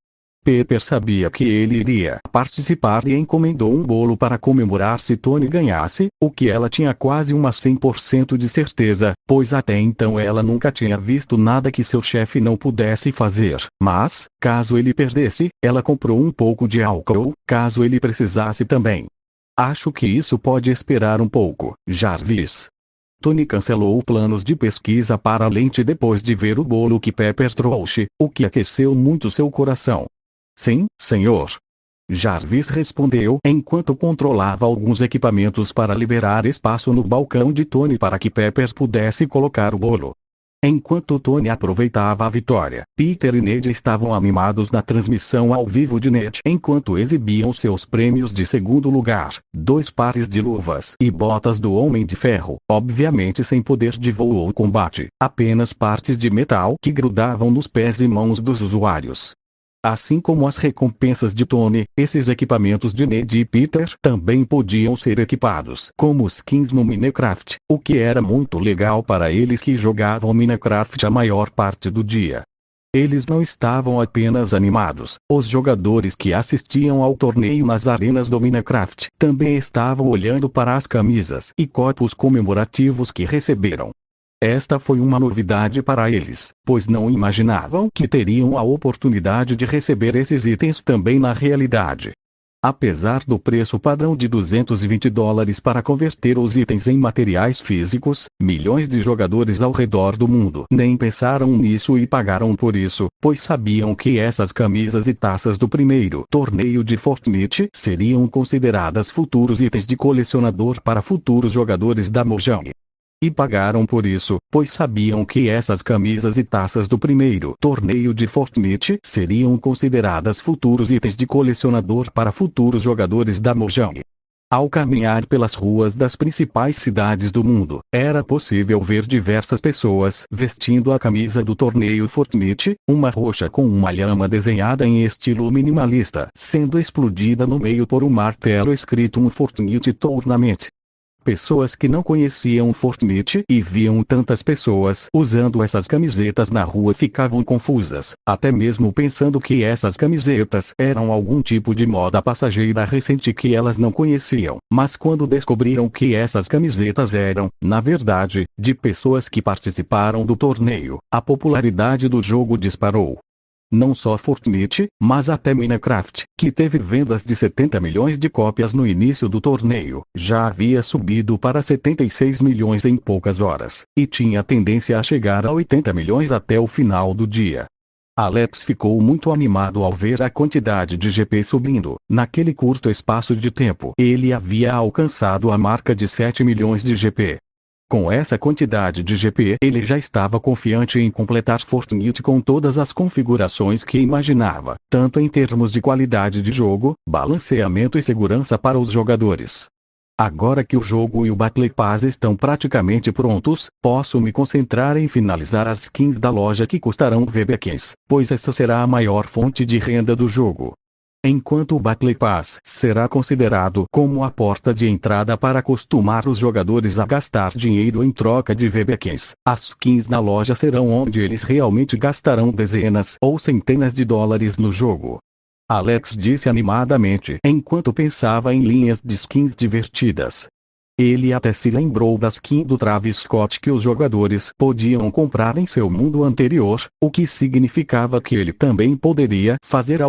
Pepper sabia que ele iria participar e encomendou um bolo para comemorar se Tony ganhasse, o que ela tinha quase uma 100% de certeza, pois até então ela nunca tinha visto nada que seu chefe não pudesse fazer. Mas, caso ele perdesse, ela comprou um pouco de álcool, caso ele precisasse também. Acho que isso pode esperar um pouco, Jarvis. Tony cancelou planos de pesquisa para a lente depois de ver o bolo que Pepper trouxe, o que aqueceu muito seu coração. Sim, senhor. Jarvis respondeu enquanto controlava alguns equipamentos para liberar espaço no balcão de Tony para que Pepper pudesse colocar o bolo. Enquanto Tony aproveitava a vitória, Peter e Ned estavam animados na transmissão ao vivo de Ned enquanto exibiam seus prêmios de segundo lugar, 2 pares de luvas e botas do Homem de Ferro, obviamente sem poder de voo ou combate, apenas partes de metal que grudavam nos pés e mãos dos usuários. Assim como as recompensas de Tony, esses equipamentos de Ned e Peter também podiam ser equipados como skins no Minecraft, o que era muito legal para eles que jogavam Minecraft a maior parte do dia. Eles não estavam apenas animados, os jogadores que assistiam ao torneio nas arenas do Minecraft também estavam olhando para as camisas e copos comemorativos que receberam. Esta foi uma novidade para eles, pois não imaginavam que teriam a oportunidade de receber esses itens também na realidade. Apesar do preço padrão de $220 para converter os itens em materiais físicos, milhões de jogadores ao redor do mundo nem pensaram nisso e pagaram por isso, pois sabiam que essas camisas e taças do primeiro torneio de Fortnite seriam consideradas futuros itens de colecionador para futuros jogadores da Mojang. E pagaram por isso, pois sabiam que essas camisas e taças do primeiro torneio de Fortnite seriam consideradas futuros itens de colecionador para futuros jogadores da Mojang. Ao caminhar pelas ruas das principais cidades do mundo, era possível ver diversas pessoas vestindo a camisa do torneio Fortnite, uma roxa com uma lhama desenhada em estilo minimalista, sendo explodida no meio por um martelo escrito um Fortnite Tournament. Pessoas que não conheciam Fortnite e viam tantas pessoas usando essas camisetas na rua ficavam confusas, até mesmo pensando que essas camisetas eram algum tipo de moda passageira recente que elas não conheciam. Mas quando descobriram que essas camisetas eram, na verdade, de pessoas que participaram do torneio, a popularidade do jogo disparou. Não só Fortnite, mas até Minecraft, que teve vendas de 70 milhões de cópias no início do torneio, já havia subido para 76 milhões em poucas horas, e tinha tendência a chegar a 80 milhões até o final do dia. Alex ficou muito animado ao ver a quantidade de GP subindo. Naquele curto espaço de tempo, ele havia alcançado a marca de 7 milhões de GP. Com essa quantidade de GP, ele já estava confiante em completar Fortnite com todas as configurações que imaginava, tanto em termos de qualidade de jogo, balanceamento e segurança para os jogadores. Agora que o jogo e o Battle Pass estão praticamente prontos, posso me concentrar em finalizar as skins da loja que custarão VBKs, pois essa será a maior fonte de renda do jogo. enquanto o Battle Pass será considerado como a porta de entrada para acostumar os jogadores a gastar dinheiro em troca de VBKs. As skins na loja serão onde eles realmente gastarão dezenas ou centenas de dólares no jogo. Alex disse animadamente enquanto pensava em linhas de skins divertidas. Ele até se lembrou da skin do Travis Scott que os jogadores podiam comprar em seu mundo anterior, o que significava que ele também poderia fazer